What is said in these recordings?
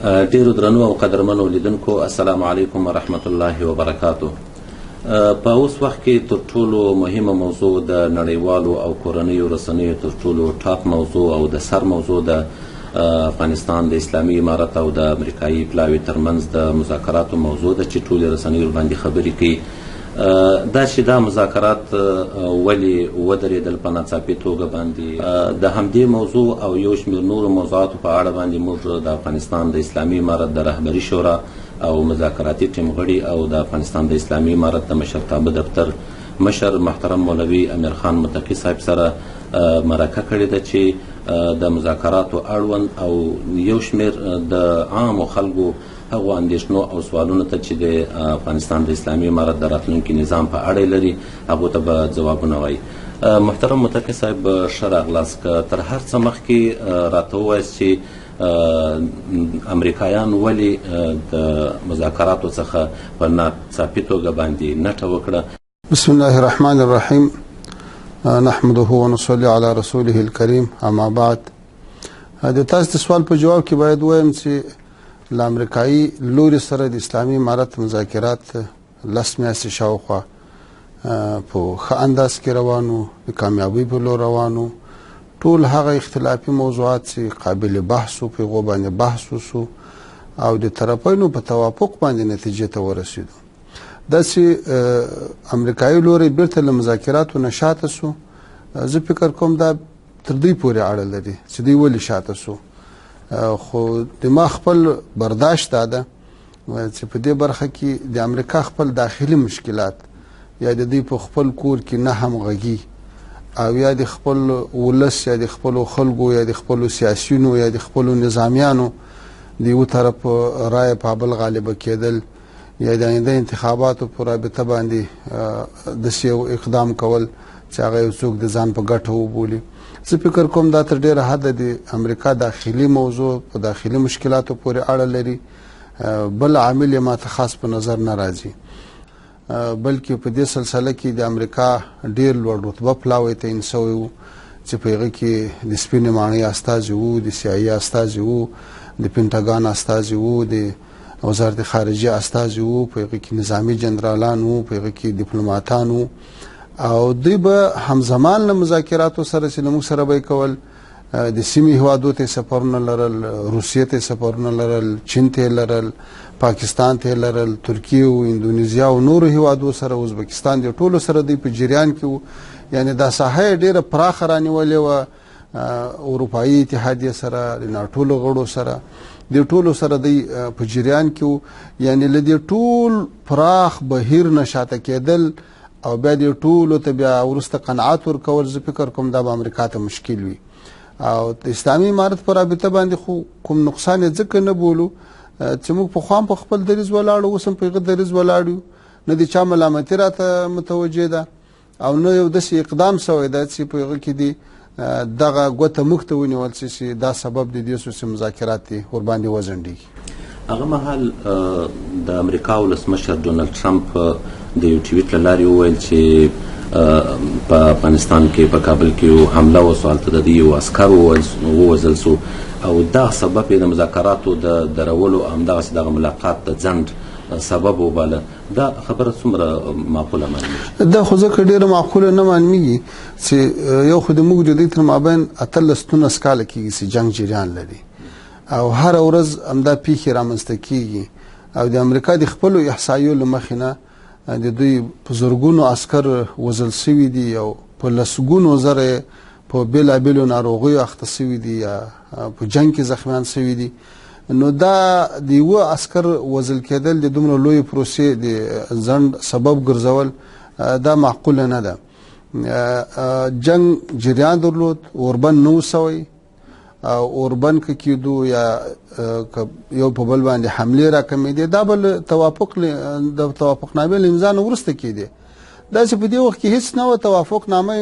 ډیرو درنو او قدرمنو لیدونکو السلام علیکم ورحمت الله وبرکاتو. په اوس وخت کې تر ټولو مهمه موضوع د نړیوالو او کورنیو رسنیو تر ټولو ټاپ موضوع او د سر موضوع د افغانستان د اسلامي امارت او د امریکایي پلاوي ترمنځ د مذاکراتو موضوع ده چې ټولې رسنۍ ورباندې خبرې کوي. دا چې دا مذاکرات ولې ودرېدل په ناڅاپي توګه باندې د همدې موضوع او یو شمېر نورو موضوعاتو په اړه باندې موږ د افغانستان د اسلامي امارت د رهبري شورا او مذاکراتي ټیم غړي او د افغانستان د اسلامي امارت د مشرتابه دفتر مشر محترم مولوي امیر خان متقي صاحب سره مرکه کړې ده چې د مذاکراتو اړوند او یو شمېر د عامو خلکو هغو اندېښنو او سوالونو ته چې د افغانستان د اسلامي امارت د راتلونکي نظام په اړه لري هغو ته به ځوابونه وایي. محترم متقي صاحب ښه راغلاست. که تر هر څه مخکې راته ووایاست چې امریکایان ولې د مذاکراتو څخه په ناڅاپي توګه باندې نټه وکړه. بسم الله الرحمن الرحیم نحمده ونصلي على رسوله الكريم اما بعد. د تاسو د سوال په جواب کې باید وایم چې له امریکایي لوري سره د اسلامي امارت مذاکرات 10 میاشتې شاوخوا په ښه انداز کې روانو، د کامیابۍ په لور روانو. ټول هغه اختلافي موضوعات چې قابل بحث و په هغو باندې بحث وسو او د طرفینو په توافق باندې نتیجې ته ورسېدو. داسې امریکایي لوري بیرته له مذاکراتو نه شاته سو. زه فکر کوم دا تر دوی پورې اړه لري چې دوی ولې شاته سو، خو د ما خپل برداشت دا ده چې په دې برخه کې د امریکا خپل داخلي مشکلات یا د دوی په خپل کور کې نه همغږي او یا د خپل ولس یا د خپلو خلکو یا د خپلو سیاسیونو یا د خپلو نظامیانو د یو طرف رایه په بل غالبه کېدل یا د آینده انتخاباتو په رابطه باندې داسې یو اقدام کول چې هغه یو څوک د ځان په ګټه وبولي. زه فکر کوم دا تر ډېره حده د امریکا داخلي موضوع په داخلي مشکلاتو پورې اړه لري. بل عامل یې ماته خاص په نظر نه راځي، بلکې په دې سلسله کې د امریکا ډېر لوړ رتبه پلاوی تعین شوی و چې په هغه کې د سپینې ماڼۍ استازي وو، د CIA استازي وو، د پینټاګان استازي وو، د وزارت خارجه استازي وو، په هغه کې نظامي جنرالان وو، په هغه کې ډیپلوماتان وو او دوی به همزمان له مذاکراتو سره چې موږ سره به کول. د سیمې هیوادو ته سفرونه لرل، روسیې ته سفرونه لرل، چین ته لرل، پاکستان ته لرل، ترکیه او اندونیزیا او نورو هیوادو سره، ازبکستان د ټولو سره دوی په جریان کې وو. یعنی دا ساحه ډیره پراخه رانیولې وه. اروپایي اتحادیه سره، د ناټو غړو سره، د ټولو سره دوی په جریان کې وو. یعنی له دې ټول پراخ بهیر نه شاته کېدل او بیا د ټولو ته بیا وروسته قناعت ورکول، زه فکر کوم دا به امریکا ته مشکل وي. او د اسلامي امارت په رابطه باندې خو کوم نقصان یې ځکه نه بولو چې موږ پخوا په خپل دریځ ولاړو، اوس هم په هغه دریځ ولاړ یو. نه د چا ملامتي راته متوجه ده او نه یو داسې اقدام شوی ده چې په هغه کې دي دغه ګوته موږ ته ونیول شي چې دا سبب د دې چې مذاکرات دي ورباندې وځنډېږي. هغه مهال د امریکا ولسمشر ډونالډ ټرمپ د یو ټویټ له لارې وویل چې په افغانستان کې په کابل کې حمله وسوه، هلته د یو عسکر ووژل سو او دا سبب یې د مذاکراتو د درولو او همدغسې دغه ملاقات د ځنډ سبب وباله. دا خبره څومره معقوله معلومېږي؟ دا خو ځکه ډېره معقوله نه معلومېږي چې یو خو د موږ د دوی تر مابین 18 کاله کېږي چې جنګ جریان لري او هره ورځ همدا پیښې رامنځته کېږي او د امریکا د خپلو احصایو له مخې نه د دوی په زرګونو عسکر وژل شوي دي او په لسګونو زره په بېلابېلو ناروغیو اخته شوي دي یا په جنګ کې زخمیان شوي دي. نو دا د یوه عسکر وژل کېدل د دومره لویې پروسې د ځنډ سبب ګرځول دا معقوله نه ده. جنګ جریان درلود، اوربند نه و سوی او اوربند که کېدو یا یو په بل باندې حملې راکمېدې دا به د توافقنامې له امضا نه وروسته کېدې. داسې په دې وخت کې هېڅ نه وه، توافقنامه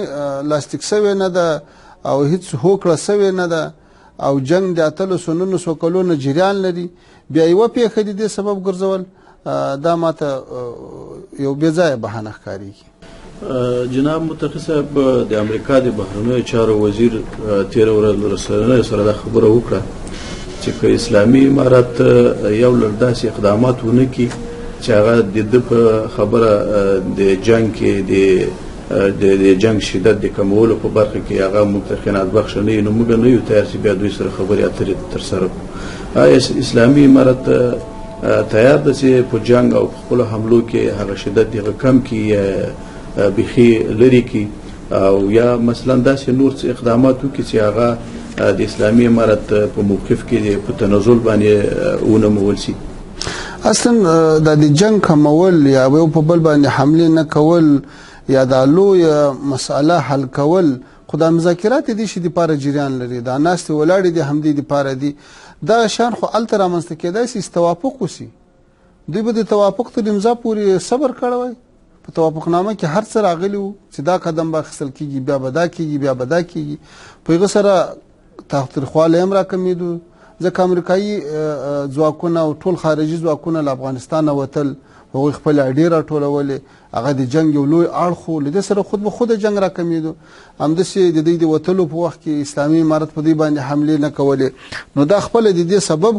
لاسلیک سوې نه ده او هېڅ هوکړه سوې نه ده او جنګ د 1800 کلونو جریان لري. بیا یوه پیښه د دې سبب ګرځول دا ماته یو بې ځایه بهانه ښکارېږي. جناب متقي صاحب د امریکا د بهرنیو چارو وزیر تېره ورځ رسنیو سره دا خبره وکړه چې چې که اسلامي امارت یو لړ داسې اقدامات ونه کړي چې هغه د ده په خبره د جنګ کې د جنګ شدت د کمولو په برخه کې هغه موږ ته خیانت بخښه نه وي، نو موږ نه یو تیار چې بیا دوی سره خبرې اترې ترسره کړو. آیا اسلامي امارت تیار ده چې په جنګ او په خپلو حملو کې هغه شدت دغه کم کړي یا بیخي لرې کړي، او یا مثلا داسې نور څه اقدامات وکړي چې هغه د اسلامي امارت په موقف کې په تنزل باندې ونمول شي؟ اصلا د جنگ کمول یا یو په بل باندې حمله نه کول یا د لویه مسأله حل کول خو د مذاکرات دي چې د پاره جریان لري، دا ناست ولاړې دي همدې د پاره دي، دا شان خو الته رامنځته کېدای شي توافق وشي. دوی به د توافق تر امضا پورې صبر کړی، په توافقنامه کې هر څه راغلی و چې دا قدم به اخیستل کېږي، بیا به دا کېږي، بیا به دا کېږي. په هغه سره تاوتریخوالی هم راکمېدو، ځکه امریکایي ځواکونه او ټول خارجي ځواکونه له افغانستانه وتل، هغوی خپلې اډې راټولولې، هغه د جنګ یو لوی اړخ و، له دې سره خود به خود جنګ راکمېدو. همداسې د دوی د وتلو په وخت کې اسلامي امارت په دوی باندې حملې نه کولې، نو دا خپله د دې سبب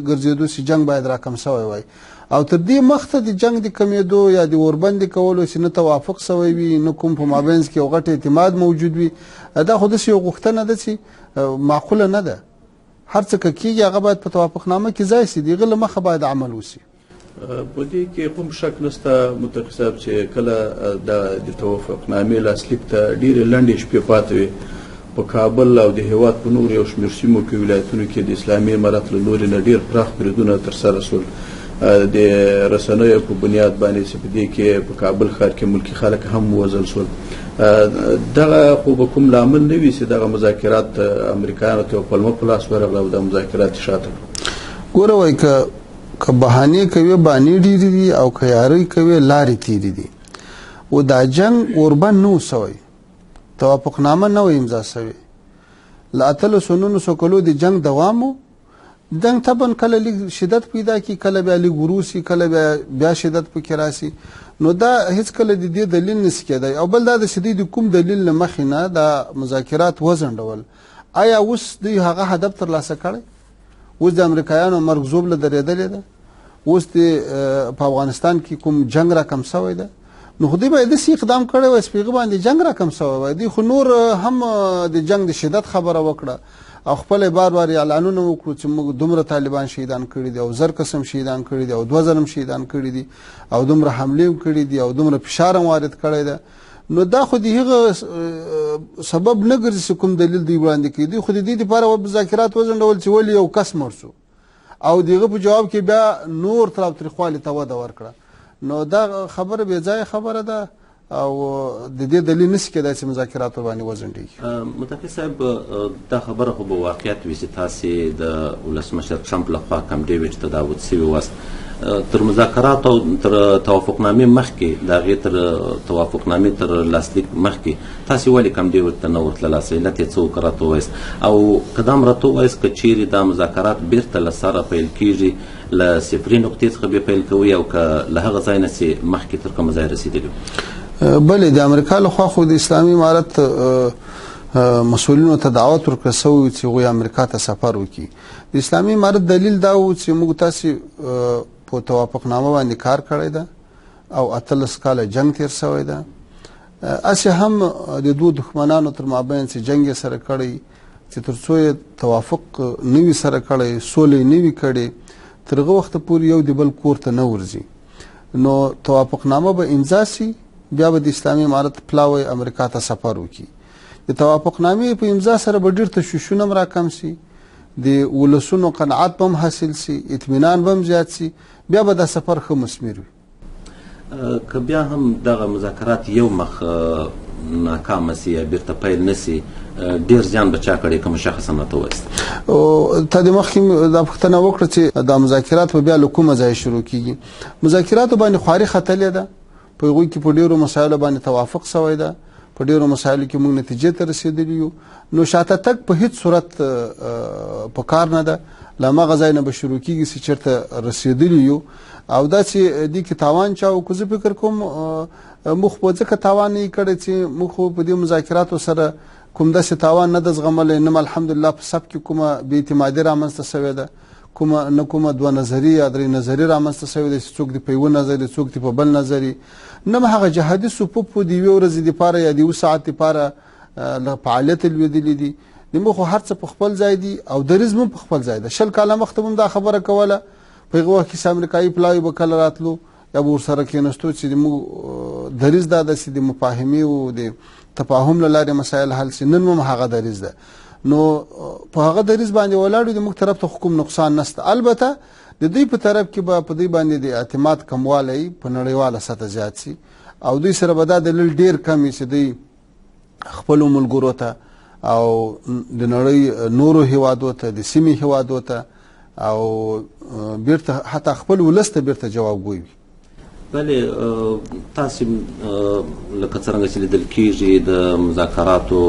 ګرځېدو چې جنګ باید راکم سوی وای. او تر دې مخته د جنګ د کمېدو یا د اوربند کولو چې نه توافق سوی وي، نه کوم په مابینځ کې یو غټ اعتماد موجود وي، دا خو داسې یو غوښتنه ده چې معقوله نه ده. هر څه که کېږي هغه باید په توافقنامه کې ځای شي، د هغه له مخه باید عمل وشي. په دې کې کوم شک نشته متقي صاحب چې کله د توافقنامې لاسلیک ته ډېرې لنډې شپې پاتې وي، په کابل او د هېواد په نور یو شمېر سیمو کې ولایتونو کې د اسلامي امارت له لورې نه ډېر پراخ بریدونه ترسره شول د رسنیو په بنیاد باندې، چې په دې کې په کابل ښار کې ملکي خلک هم ووژل شول. دغه خو به کوم لامل نه وي چې دغه مذاکرات امریکایانو ته یو پلمه په لاس ورغله او د مذاکرات شاته کړو؟ ګوره وایي که بهانې کوي بانې ډېرې دي او که یارۍ کوي لارې تېرې دي. و دا جنګ اوربند نه و سوی، توافقنامه نه و امضا سوې، له 1800 کلو د جنګ دوام و. جنګ طبعا کله لږ شدت پیدا کی، کله بیا لږ وروسي، کله بیا شدت پکې راسي، نو دا هیڅ کله د دې دلیل نشي کېدای. او بل دا د شدید د کوم دلیل له مخې نه دا مذاکرات وځنډول. آیا اوس دوی هغه هدف ترلاسه کړی؟ اوس د امریکایانو مرګ زوبله درېدلې ده؟ اوس په افغانستان کې کوم جنګ راکم سوی ده؟ نو خو دوی باید داسې اقدام کړی وای چې په هغه باندې جنګ راکم سوی وای. دوی خو نور هم د جنګ د شدت خبره وکړه او خپل بار اعلانونه وکړو چې موږ دومره طالبان شهیدان کړي دي او زر قسم شهیدان کړي دي او 2000 شهیدان کړي دي او دومره حمله کړي دي او دومره فشار وارد کړی ده. نو دا خو د هغه سبب نه ګرځي چې کوم دلیل دی وړاندې کوي. دوی خو د دې لپاره مذاکرات وځنډول چې ولې یو کس مړ شو او دغه په جواب کې بیا نور تاوتریخوالي ته وده ورکړه. نو دا خبره بې ځایه خبره ده او د دې دلیل نشي کېدای چې مذاکرات باندې وځنډېږي. متقي صاحب دا خبره خو به واقعیت وي چې تاسې د ولسمشر ټرمپ لخوا کم ډیویډ ته دعوت سوي واست تر مذاکرات او تر توافقنامې مخکې د هغې تر توافقنامې تر لاسلیک مخکې تاسې ولې کم ډیویډ ته نه ورتللاست؟ علت یې څه وکړه راته ووایست، او که دا هم راته ووایست که چیرې دا مذاکرات بیرته له سره پیل کېږي له صفري نقطې څخه بیا پیل کوي او که له هغه ځای نه چې مخکې تر کومه ځای رسېدلي بلې د امریکا لخوا خو د اسلامي امارت مسؤلینو ته دعوت ورکړل سوی چې هغوی امریکا ته سفر وکړي. د اسلامي امارت دلیل دا و چې موږ تاسې په توافقنامه باندې کار کړی ده او 18 کاله جنګ تیر سوی ده. اسې هم د دوه دښمنانو تر مابین چې جنګ یې سره کړی چې تر څو یې توافق نه وي سره کړی، سوله یې نه وي کړې، تر هغه وخته پورې یو د بل کور ته نه ورځي. نو توافقنامه به امضا سي، بیا به د اسلامي امارت پلاوی امریکا ته سفر وکړي. د توافقنامې په امضا سره به ډېر تشویشونه هم راکم سي، د ولسونو قناعت به هم حاصل سي، اطمینان به هم زیات سي، بیا به دا سفر ښه مثمر وي. که بیا هم دغه مذاکرات یو مخ ناکامه سي یا بیرته پیل نه سي، ډېر زیان به چا کړی که مشخصا راته ووایست؟ تا د مخکې دا پوښتنه وکړه چې دا مذاکرات به بیا له کومه ځایه شروع کېږي. مذاکراتو باندې خواري ختلې ده، په هغوی کې په ډېرو مسایلو باندې توافق سوی ده، په ډېرو مسایلو کې موږ نتیجې ته رسېدلي یو. نو شاته تګ په هیڅ صورت په کار نه ده، له هماغه ځای نه به شروع کېږي چې چېرته رسېدلي یو. او دا چې دې کې تاوان چا وکړو، زه فکر کوم موږ په ځکه تاوان نه یې کړی چې موږ خو په دې مذاکراتو سره کوم داسې تاوان نه د زغملی، نه الحمدلله په سب کې کومه بې اعتمادي رامنځته شوې ده، نه کومه دوه نظري یا درې نظري رامنځته شوې ده چې څوک دې په یوه نظري څوک دې په بل نظري، نه هغه جهادي صفوف د یوې ورځې دپاره یا د یوه ساعت دپاره له فعالیته لوېدلي دي. زموږ خو هر څه په خپل ځای دي او دریځ هم په خپل ځای ده. 20 کاله مخته هم دا خبره کوله، په هغه وخت کې چې امریکایي پلاوي به کله راتلو یا به ورسره کېناستو چې زموږ دریځ دا ده چې د مفاهمې او د تفاهم له لارې مسایل حل شي. نن هم هغه دریځ ده. نو په هغه دریځ باندې ولاړ یو، زموږ طرف ته کوم نقصان نشته. البته د دوی په طرف کې به په دوی باندې د اعتماد کموالی په نړیواله سطح زیات شي او دوی سره به دا دلیل ډېر کم وي چې دوی خپلو ملګرو ته او د نړۍ نورو هیوادو ته، د سیمې هیوادو ته او بیرته حتی خپل ولس ته بیرته جواب ګوی وي. بلې تاسې لکه څرنګه چې لیدل کېږي د مذاکراتو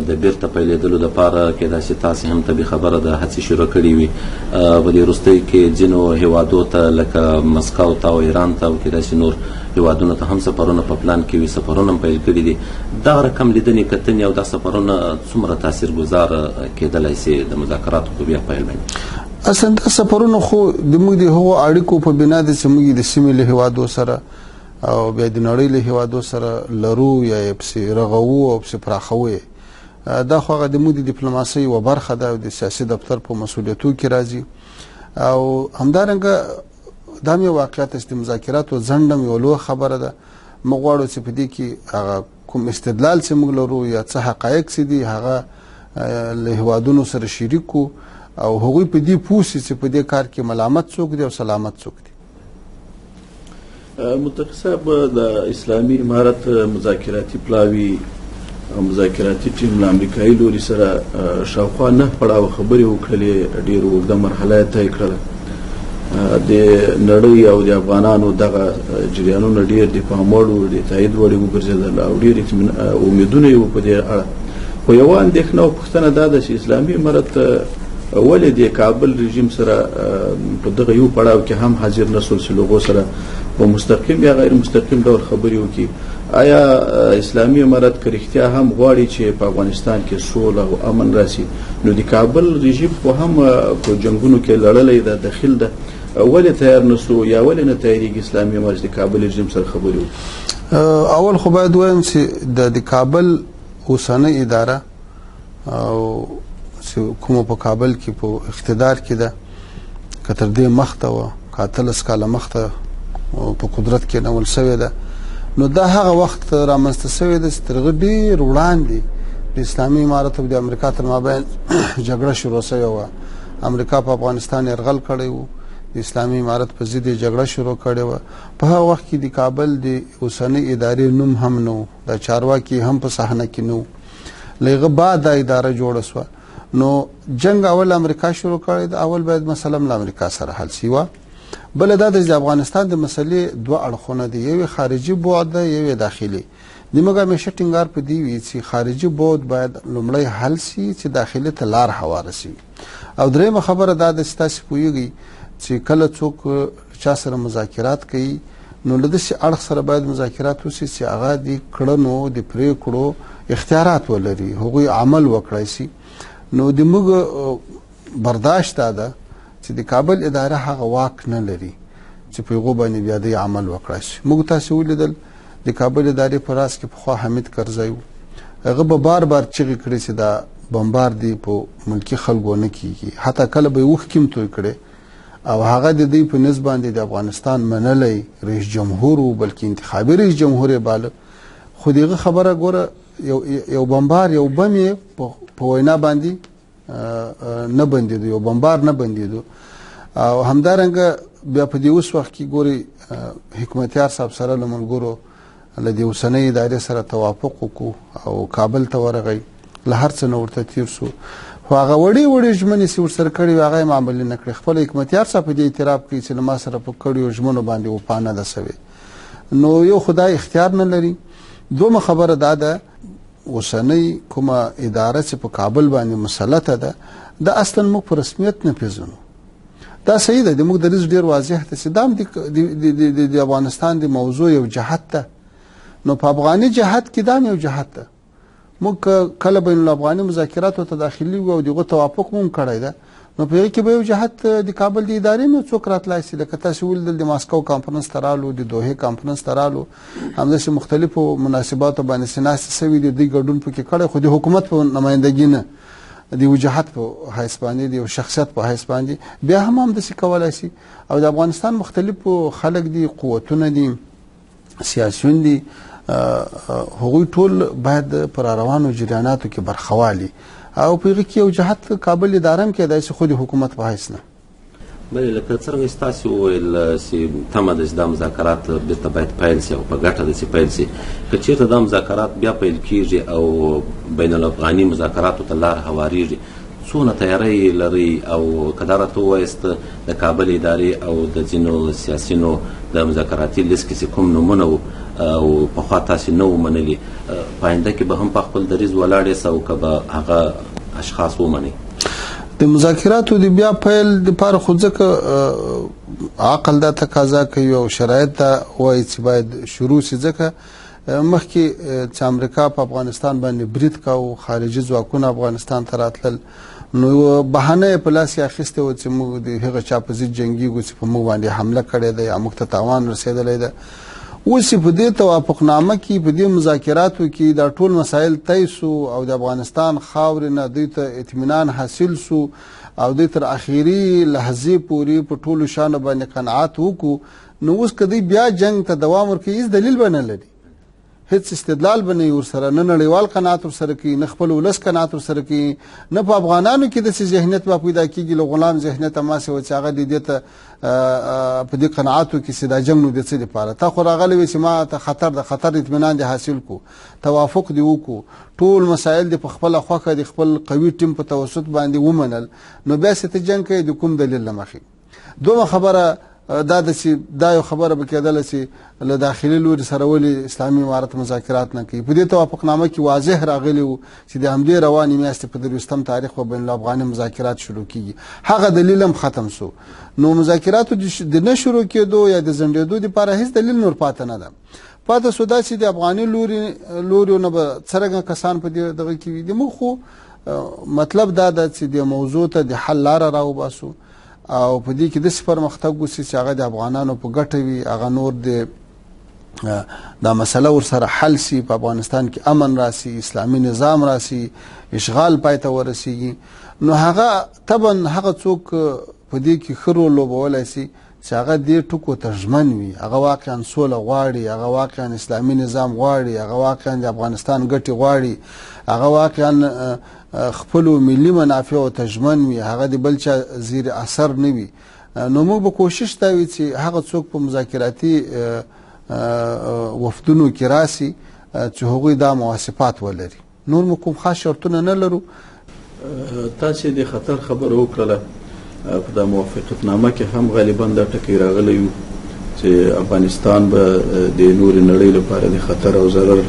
د بیرته پیلېدلو دپاره کېدای شي تاسې هم طبي خبره ده هڅې شروع کړي وي په دې وروستیو کې ځینو هیوادو ته لکه مسکو ته او ایران ته او کېدای شي نور هیوادونو ته هم سفرونه په پلان کې وي، سفرونه هم پیل کړي دي. دغه رقم لیدنې کتنې او دا سفرونه څومره تاثیرګزار کېدلی سي د مذاکراتو په بیا پیل باندې؟ اصلا دا سفرونه خو زموږ د هغو اړیکو په بنا ده چې موږ د سیمې له هیوادو سره او بیا د نړۍ له هیوادو سره لرو یا یې پسې رغوو او پسې پراخوو. دا خو هغه زموږ د ډیپلوماسۍ یوه برخه ده او د سیاسي دفتر په مسؤلیتو کې راځي. او همدارنګه دا مې واقعیت چې د مذاکراتو ځنډ هم یوه لویه خبره ده. موږ غواړو چې په دې کې هغه کوم استدلال چې موږ لرو یا څه حقایق چې دي هغه له هیوادونو سره شریک کړو او هغوی په دې پوه شي چې په دې کار کې ملامت څوک دی او سلامت څوک دی. متقي صاحب، د اسلامي امارت مذاکراتي پلاوي او مذاکراتي ټیم له امریکایي لوري سره شاوخوا 9 پړاوه خبرې وکړلې، ډېره اوږده مرحله یې طی کړله. د نړۍ او د افغانانو دغه جریانونه ډېر د پام وړ و، د تایید وړ وګرځېدل او ډېر امیدونه یې وو په دې اړه. خو یوه اندېښنه او پوښتنه دا ده چې اسلامي امارت ولې د کابل رژیم سره په دغه یو پړاو کې هم حاضر نشول چې له هغو سره په مستقیم یا غیر مستقیم ډول خبرې وکړي؟ آیا اسلامي امارت که رښتیا هم غواړي چې په افغانستان کې سوله او امن راسي، نو د کابل رژیم خو هم په جنګونو کې لړلی ده، دخیل ده، ولې تیار نسو یا ولې نه تیارېږي اسلامي امارت د کابل رژیم سره خبرې وکړي؟ اول خو باید وایم چې د کابل اوسنۍ اداره او چې کومه په کابل کې په اقتدار کې ده، که تر دې مخته وه، که 18 کاله مخته په قدرت کې نول شوې ده، نو دا هغه وخت رامنځته شوې ده چې تر هغه ډېر وړاندې د اسلامي امارت او د امریکا تر مابین جګړه شروع شوې وه. امریکا په افغانستان یرغل کړی و، د اسلامي امارت په ضد یې جګړه شروع کړې وه. په هغه وخت کې د کابل د اوسنۍ ادارې نوم هم نه و، د چارواکي هم په صحنه کې نه و. له هغه بعد دا اداره جوړه شوه. نو جنگ اول امریکا شروع کړی د اول باید مثلا له امریکا سره حل شي وه. بل دا د افغانستان د مسلې دوه اړخونه دي، یو خارجي بعد ده، یو داخلي. زموږ همیشه ټینګار په دې وي چې خارجي بعد باید لومړی حل شي چې داخلي ته لار هواره شي. او درېیمه خبره دا ده چې تاسې پوهیږئ چې کله څوک چا سره مذاکرات کوي نو له داسې اړخ سره باید مذاکرات وشي چې هغه د کړنو د پرېکړو اختیارات ولري، هغوی عمل وکړی شي. نو د موږ برداشت دا ده چې د کابل اداره هغه واک نه لري چې په هغو باندې بیا د عمل وکړی شي. موږ تاسې ولیدل د کابل ادارې په راس کې پخوا حمید کرزی و، هغه به بار بار چغې کړې چې دا بمبار دی په ملکي خلکو نه کېږي، حتی کله به یې اوښکې هم توی کړې او هغه د دوی په نسب باندې د افغانستان منلی رئیس جمهور و، بلکې انتخابي رئیس جمهور یې باله. خو د هغه خبره ګوره یو بمبار یو بم یې په وینا باندې نه بندېدو، یو بمبار نه بندېدو. او همدارنګه بیا په دې اوس وخت کې ګورئ حکمتیار صاحب سره له ملګرو له دې اوسنۍ ادارې سره توافق وکړو او کابل ته ورغی، له هر څه نه ورته تېر شو. خو هغه وړې وړې ژمنې چې ورسره کړې وې هغه یې معاملې نه کړې. خپل حکمتیار صاحب په دې اعتراف کوي چې له ما سره په کړیو ژمنو باندې وفا نه ده شوې. نو یو خدای اختیار نه لري. دومره خبره دا ده اوسنۍ کومه اداره چې په کابل باندې مسلطه ده دا اصلا موږ په رسمیت نه پیژنو. دا صحیح ده، موږ دریځ ډېر واضح ده چې دا هم د افغانستان د موضوع یو جهت ده. نو په افغاني جهت کې دا یو جهت ده. موږ کله بین الافغاني مذاکراتو ته داخلي وو او دغه توافق مو کړی ده نو په کې به یو جهت د کابل د ادارې نه څوک راتلای شي لکه تاسو ول د ماسکو کانفرنس ترالو د دوحه کانفرنس ترالو همداسې مختلفو مناسباتو باندې سناست سوي دي د ګډون پکې کړی خو د حکومت په نمائندګي نه د وجهت په حیث باندې د شخصیت په حیث باندې بیا هم همداسې کولای شي او د افغانستان مختلفو خلک دي قوتونه دي سیاسيون دي هغوی ټول باید پر روانو جریاناتو کې برخوالي او په هغه کې یو جهت کابل اداره هم کېدای شي خو د حکومت په حیث نه بلې لکه څرنګه چې تاسو وویل چې تمه ده چې دا مذاکرات بېرته باید پیل شي او په ګټه داسې پیل شي که چېرته دا مذاکرات بیا پیل کېږي او بین الافغاني مذاکراتو ته لار هواریږي څونه تیاری لري او که دا راته ووایاست د کابل ادارې او د ځینو سیاسینو د مذاکراتي لیست کې چې کوم نومونه وو او پخوا تاسې نه وو منلي په آینده کې به هم په خپل دریځ ولاړ یاست او که به هغه اشخاص ومنئ د مذاکراتو د بیا پیل دپاره خو ځکه عقل دا تقاضا کوي او شرایط دا وایي چې باید شروع شي ځکه مخکې چې امریکا په افغانستان باندې برید کاوه خارجي ځواکونه افغانستان ته راتلل نو بهانه یې په لاس یې اخیستې وه چې موږ د هغه چا په ضد جنګېږو چې په موږ باندې حمله کړې ده یا موږ ته تاوان رسېدلی ده اوس په دې توافقنامه کې په دې مذاکراتو کې دا ټول مسایل طی سو او د افغانستان خاورې نه دوی ته اطمینان حاصل سو او دوی تر اخیری لحظې پورې په ټولو شانو باندې قناعت وکړو نو اوس که دوی بیا جنګ ته دوام ورکوي هېڅ دلیل به نه لري هیڅ استدلال به نه ورسره نه نړیوال قناعت ورسره کوي نه خپل ولس قناعت ورسره کوي نه په افغانانو کې داسې ذهنیت به پیدا کېږي له غلام ذهنیت هماسې و چې هغه د دې ته په دې قناعت وکړي چې دا جنګ نو د څه دپاره تا خو راغلی وې چې ما ته خطر د خطر اطمینان دې حاصل کړو توافق دې وکړو ټول مسایل دې په خپله خوښه د خپل قوي ټیم په توسط باندې ومنل نو بیا چې ته جنګ کوې د کوم دلیل له مخې دومره خبره دا یو خبره به کېدله چې له داخلي لوري سره ولې اسلامي امارت مذاکرات نه کوي په دې توافقنامه کې واضح راغلی و چې د همدې روانې میاشتې په 23 تاریخ به بین الافغاني مذاکرات شروع کیږي هغه دلیل هم ختم سو نو مذاکراتو د نه شروع کېدو یا د ځنډېدو دپاره هېڅ دلیل نور پاته نه ده پاته سو دا چې د افغاني لوري نه به څرنګه کسان په دغه کې وي زموږ خو مطلب دا ده چې د موضوع ته د حل لاره راوباسو او په دې کې داسې پرمختګ وشي چې هغه د افغانانو په ګټه وي هغه نور دا مسله ورسره حل شي په افغانستان کې امن راسي اسلامي نظام راسي اشغال پای ته ورسیږي نو هغه طبعا هغه څوک په دې کې ښه رول لوبولی شي چې هغه دې ټکو ته ژمن وي هغه واقعا سوله غواړي هغه واقعا اسلامي نظام غواړي هغه واقعا د افغانستان ګټې غواړي هغه واقعا خپلو ملي منافعو ته ژمن وي هغه د بل چا زیر اثر نه وي نو موږ به کوشش دا وي چې هغه څوک په مذاکراتي وفدونو کې راسي چې هغوی دا مواصفات ولري نور مو کوم خاص شرطونه نه لرو تاسې د خطر خبره وکړله په دا موافقتنامه کې هم غالبا دا ټکی راغلی و چې افغانستان به د نورې نړۍ لپاره د خطر او ضرر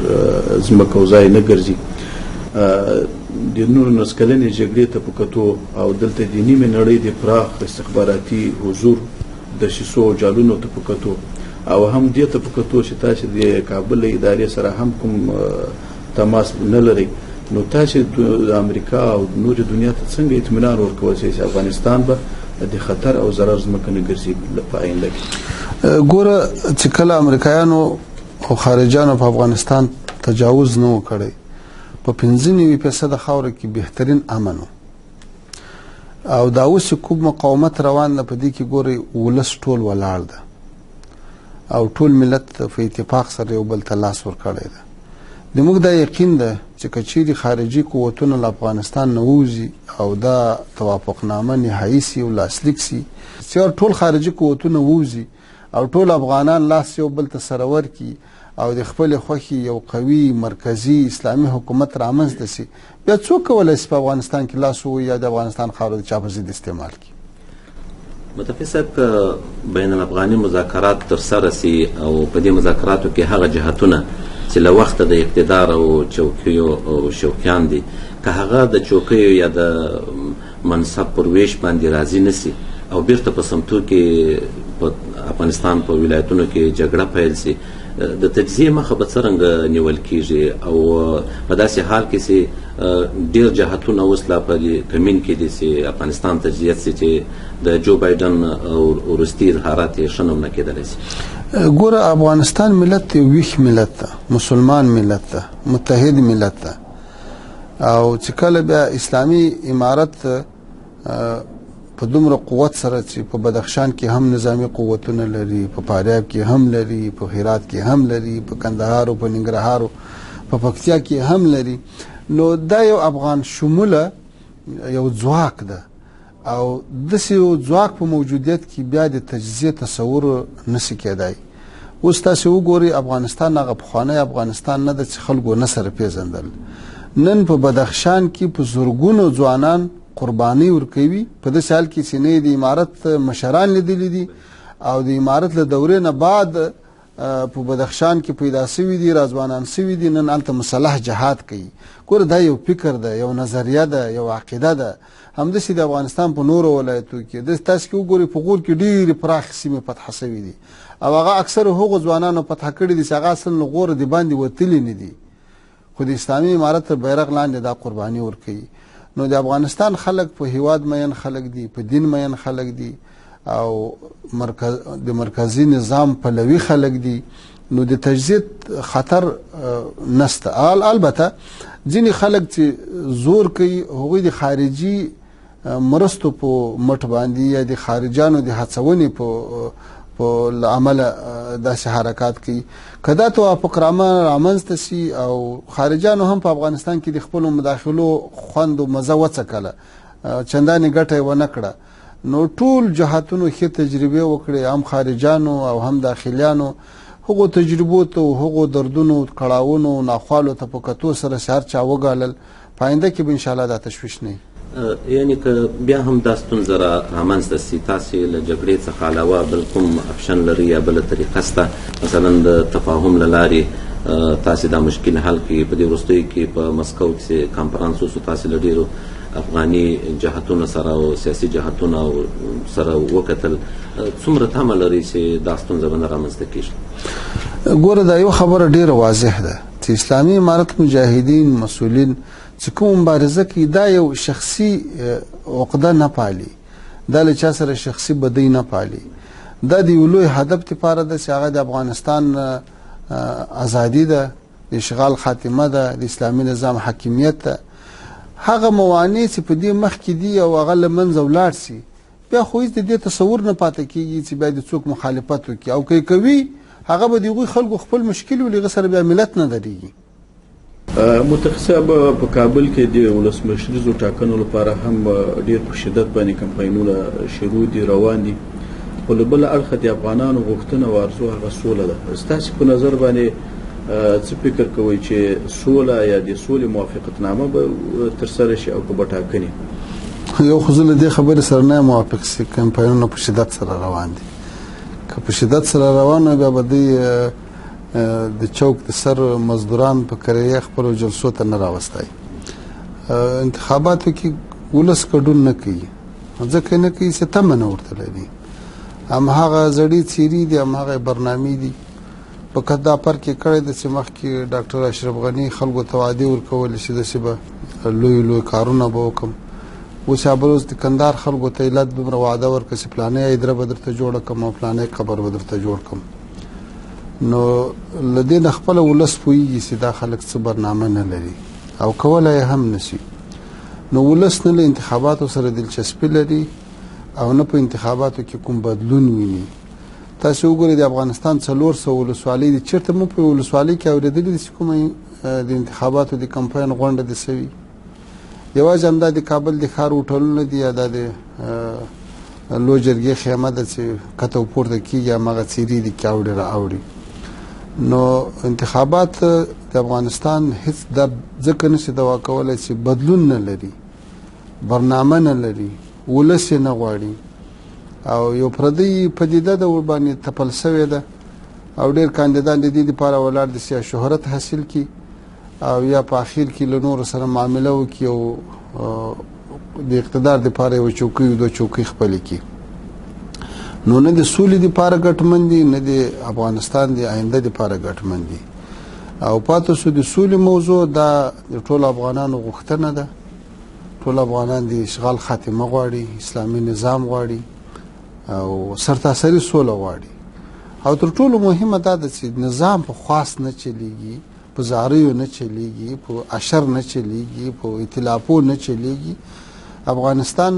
ځمکه او ځای نه ګرځي د نور نسکلنې جګړې ته په کتو او دلته د نیمې نړۍ د پراخ استخباراتي حضور د شیسو او جالونو ته په کتو او هم دې ته په کتو چې تاسې د کابل ادارې سره هم کوم تماس نه لرئ نو تاسې د امریکا او نورې دنیا ته څنګه اطمینان ورکولی شئ چې افغانستان به د خطر او ضرر ځمکه نه ګرځي په آینده کې ګوره چې کله امریکایانو او خارجیانو په افغانستان تجاوز نه و کړی په 95% خاوره کې بهترین امن او دا اوس کوم مقاومت روان ده په دې کې ګوري ولس ټول ولاړ ده او ټول ملت په اتفاق سره یو بل ته لاس ورکړی ده د موږ دا یقین ده چې که چیرې خارجي قوتونه له افغانستان نه ووځي او دا توافقنامه نهایي سي او لاسلیک سي چې ټول خارجي قوتونه ووځي او ټول افغانان لاس یو بل ته سره ورکړي او د خپل خوښي یو قوي مرکزی اسلامي حکومت رامنځته شي بیا څوک کولی شي په افغانستان کې لاس ووهي یا د افغانستان خاوره د چا په ضد استعمال کړي متفق صاحب که بین الافغاني مذاکرات ترسره سي او په دې مذاکراتو کې هغه جهتونه چې له وخته د اقتدار او چوکیو او شوقیان دي که هغه د چوکیو یا د منصب پر ویش باندې راضي نه سي او بیرته په سمتو کې په افغانستان په ولایتونو کې جګړه پیل سي د تجزیه مخه به څرنګه نیول کیږي او په داسې حال کې سي ډیر جهتونه اوس لا په کمین کې دي چې افغانستان تجزیه سي چې د جو بایدن او وروستي اظهارات یې ښه نوم نه کېدلی سي. ګوره افغانستان ملت یو ویښ ملت ده، مسلمان ملت ده، متحد ملت ده، او چې کله بیا اسلامي امارت په دومره قوت سره چې په بدخشان کې هم نظامی قوتونه لري، په فاریاب کې هم لري، په هرات کې هم لري، په کندهار او په ننګرهار او په پکتیا کې هم لري، نو دا یو افغان شموله یو ځواک ده او داسې یو ځواک په موجودیت کې بیا د تجزیه تصور نشي کېدای. اوس تاسې وګورئ افغانستان هغه پخوانی افغانستان نه ده چې خلکو نه سره پېژندل. نن په بدخشان کې په زرګونو ځوانان قرباني ورکوي په داسې حال کې چې نه د امارت مشران لیدلي دي او د امارت له دورې نه بعد په بدخشان کې پیدا سوي دي، راځوانان سوي دي، نن هلته مسلح جهاد کوي. ګوره دا یو فکر ده، یو نظریه ده، یو عقیده ده. همداسې د افغانستان په نورو ولایتو کې تاسو کې وګورئ په غور کې ډېرې پراخې سیمې فتح سوي دي او هغه اکثر هغو ځوانانو فتح کړي دي چې هغه اصل له غوره د باندې وتلي نه دي، خو د اسلامي امارت تر بیرغ لاندې دا قرباني ورکوي. نو د افغانستان خلک په هیواد مین خلک دي، په دین مین خلک دي او د مرکزی نظام پلوي خلک دي، نو د تجزیه خطر نسته. البته ځینې خلک چې زور کوي هغوی د خارجي مرستو په مټ باندې یا د خارجانو د هڅونې په عمله داسې حرکات کوي. که دا توافق رامنځته سي او خارجانو هم په افغانستان کې د خپلو مداخلو خوند و مزه وڅکله، چندانې ګټه یې ونه کړه، نو ټول جهاتونو ښې تجربې وکړې، هم خارجانو او هم داخلیانو، هغو تجربو ته هغو دردونو کړاوونو ناخوالو ته په کتو سره چې هر چا وګالل، په آینده کې به انشاءالله دا تشویش نه وي. یعنی که بیا هم دا ستونزه رامنځته سي، تاسې له جګړې څخه علاوه بل کوم اپشن لري یا بله طریقه شته مثلا د تفاهم له لارې تاسې دا مشکل حل کړي؟ په دې وروستیو کې په مسکو کې کانفرانس وشو، تاسې له ډېرو افغاني جهتونو سره او سیاسي جهتونو سره وکتل، څومره تمه لري چې دا ستونزه به نه رامنځته کېږي؟ ګوره دا یو خبره ډېره واضح ده چې اسلامي امارت مجاهدین مسؤلین چې کوم مبارزه کوي دا یو شخصي عقده نه پالي، دا له چا سره شخصي بدۍ نه پالي، دا د یو لوی هدف لپاره ده چې هغه د افغانستان ازادي ده، د اشغال خاتمه ده، د اسلامي نظام حاکمیت ده. هغه موانع چې په دې مخکې دي او هغه له منځه ولاړ سي، بیا خو هېڅ د دې تصور نه پاتې کېږي چې بیا د څوک مخالفت وکړي، او که یې کوي هغه به د هغوی خلکو خپل مشکل ولي، هغه سره بیا ملت نه درېږي. متخصص په کابل کې د ولسمشریزو ټاکنو لپاره هم ډېر په شدت باندې کمپاینونه شروع دي، روان دي، خو له بله اړخه د افغانانو غوښتنه او ارزو هغه سوله ده. ستاسې په نظر باندې څه فکر کوئ چې سوله یا د سولې موافقتنامه به ترسره شي او که به ټاکنې؟ یو خو زه له دې خبرې سره نه یم موافق چې کمپاینونه په شدت سره روان دي. که په شدت سره روان وي بیا به دوی د چوک د سر مزدوران په کرایه خپلو جلسو ته نه راوستی. انتخاباتو کې ولس ګډون نه کوي، ځکه نه کوي چې تمه نه ورته لري، همهغه زړې څیرې دي، همهغه برنامې دي. په کداپر کې کړی ده چې مخکې ډاکټر اشرف غني خلکو ته وعدې ورکولې چې داسې به لوی کارونه به وکړم. اوس بلوز د کندهار خلکو ته علت دومره وعده ورکړه چې فلانۍ هدیره به درته جوړه کړم او فلانۍ قبر به درته جوړ کړم. نو له دې نه خپله ولس پوهېږي چې دا خلک څه برنامه نه لري او کولی یې هم نشي. نو ولس نه له انتخاباتو سره دلچسپي لري او نه په انتخاباتو کې کوم بدلون ویني. تاسو وګورئ د افغانستان 400 ولسوالۍ دي، چېرته مو په ولسوالۍ کې اورېدلي دي چې کومه د انتخاباتو د کمپاین غونډه دې سوي؟ یوازې همدا د کابل د ښار هوټلونه دي یا دا د لوی جرګې خیمه ده چې کته او پورته کېږي، هماغه څیرې دي کې اوړي را اوړي. نو انتخابات د افغانستان هیڅ دا ځکه نشي دوا کولی چې بدلون نه لري، برنامه نه لري، ولس یې نه غواړي او یو پردی پدیده ده ورباندې تپل سوې ده او ډېر کاندیدان د دې دپاره ولاړ دي چې شهرت حاصل کړي او یا په اخر کې له نورو سره معامله وکړي او د اقتدار دپاره یوه چوکۍ او دوه چوکۍ خپلې کړي. نو نه د سولې دپاره ګټمن دي نه د افغانستان د آینده دپاره ګټمن دي. او پاتې شو د سولې موضوع دا د ټولو افغانانو غوښتنه ده. ټول افغانان د اشغال خاتمه غواړي، اسلامي نظام غواړي او سرتاسري سوله غواړي. او تر ټولو مهمه دا ده چې نظام په خواست نه چلیږي، په زاریو نه چلیږي، په اشر نه چلیږي، په ائتلافو نه چلیږي. افغانستان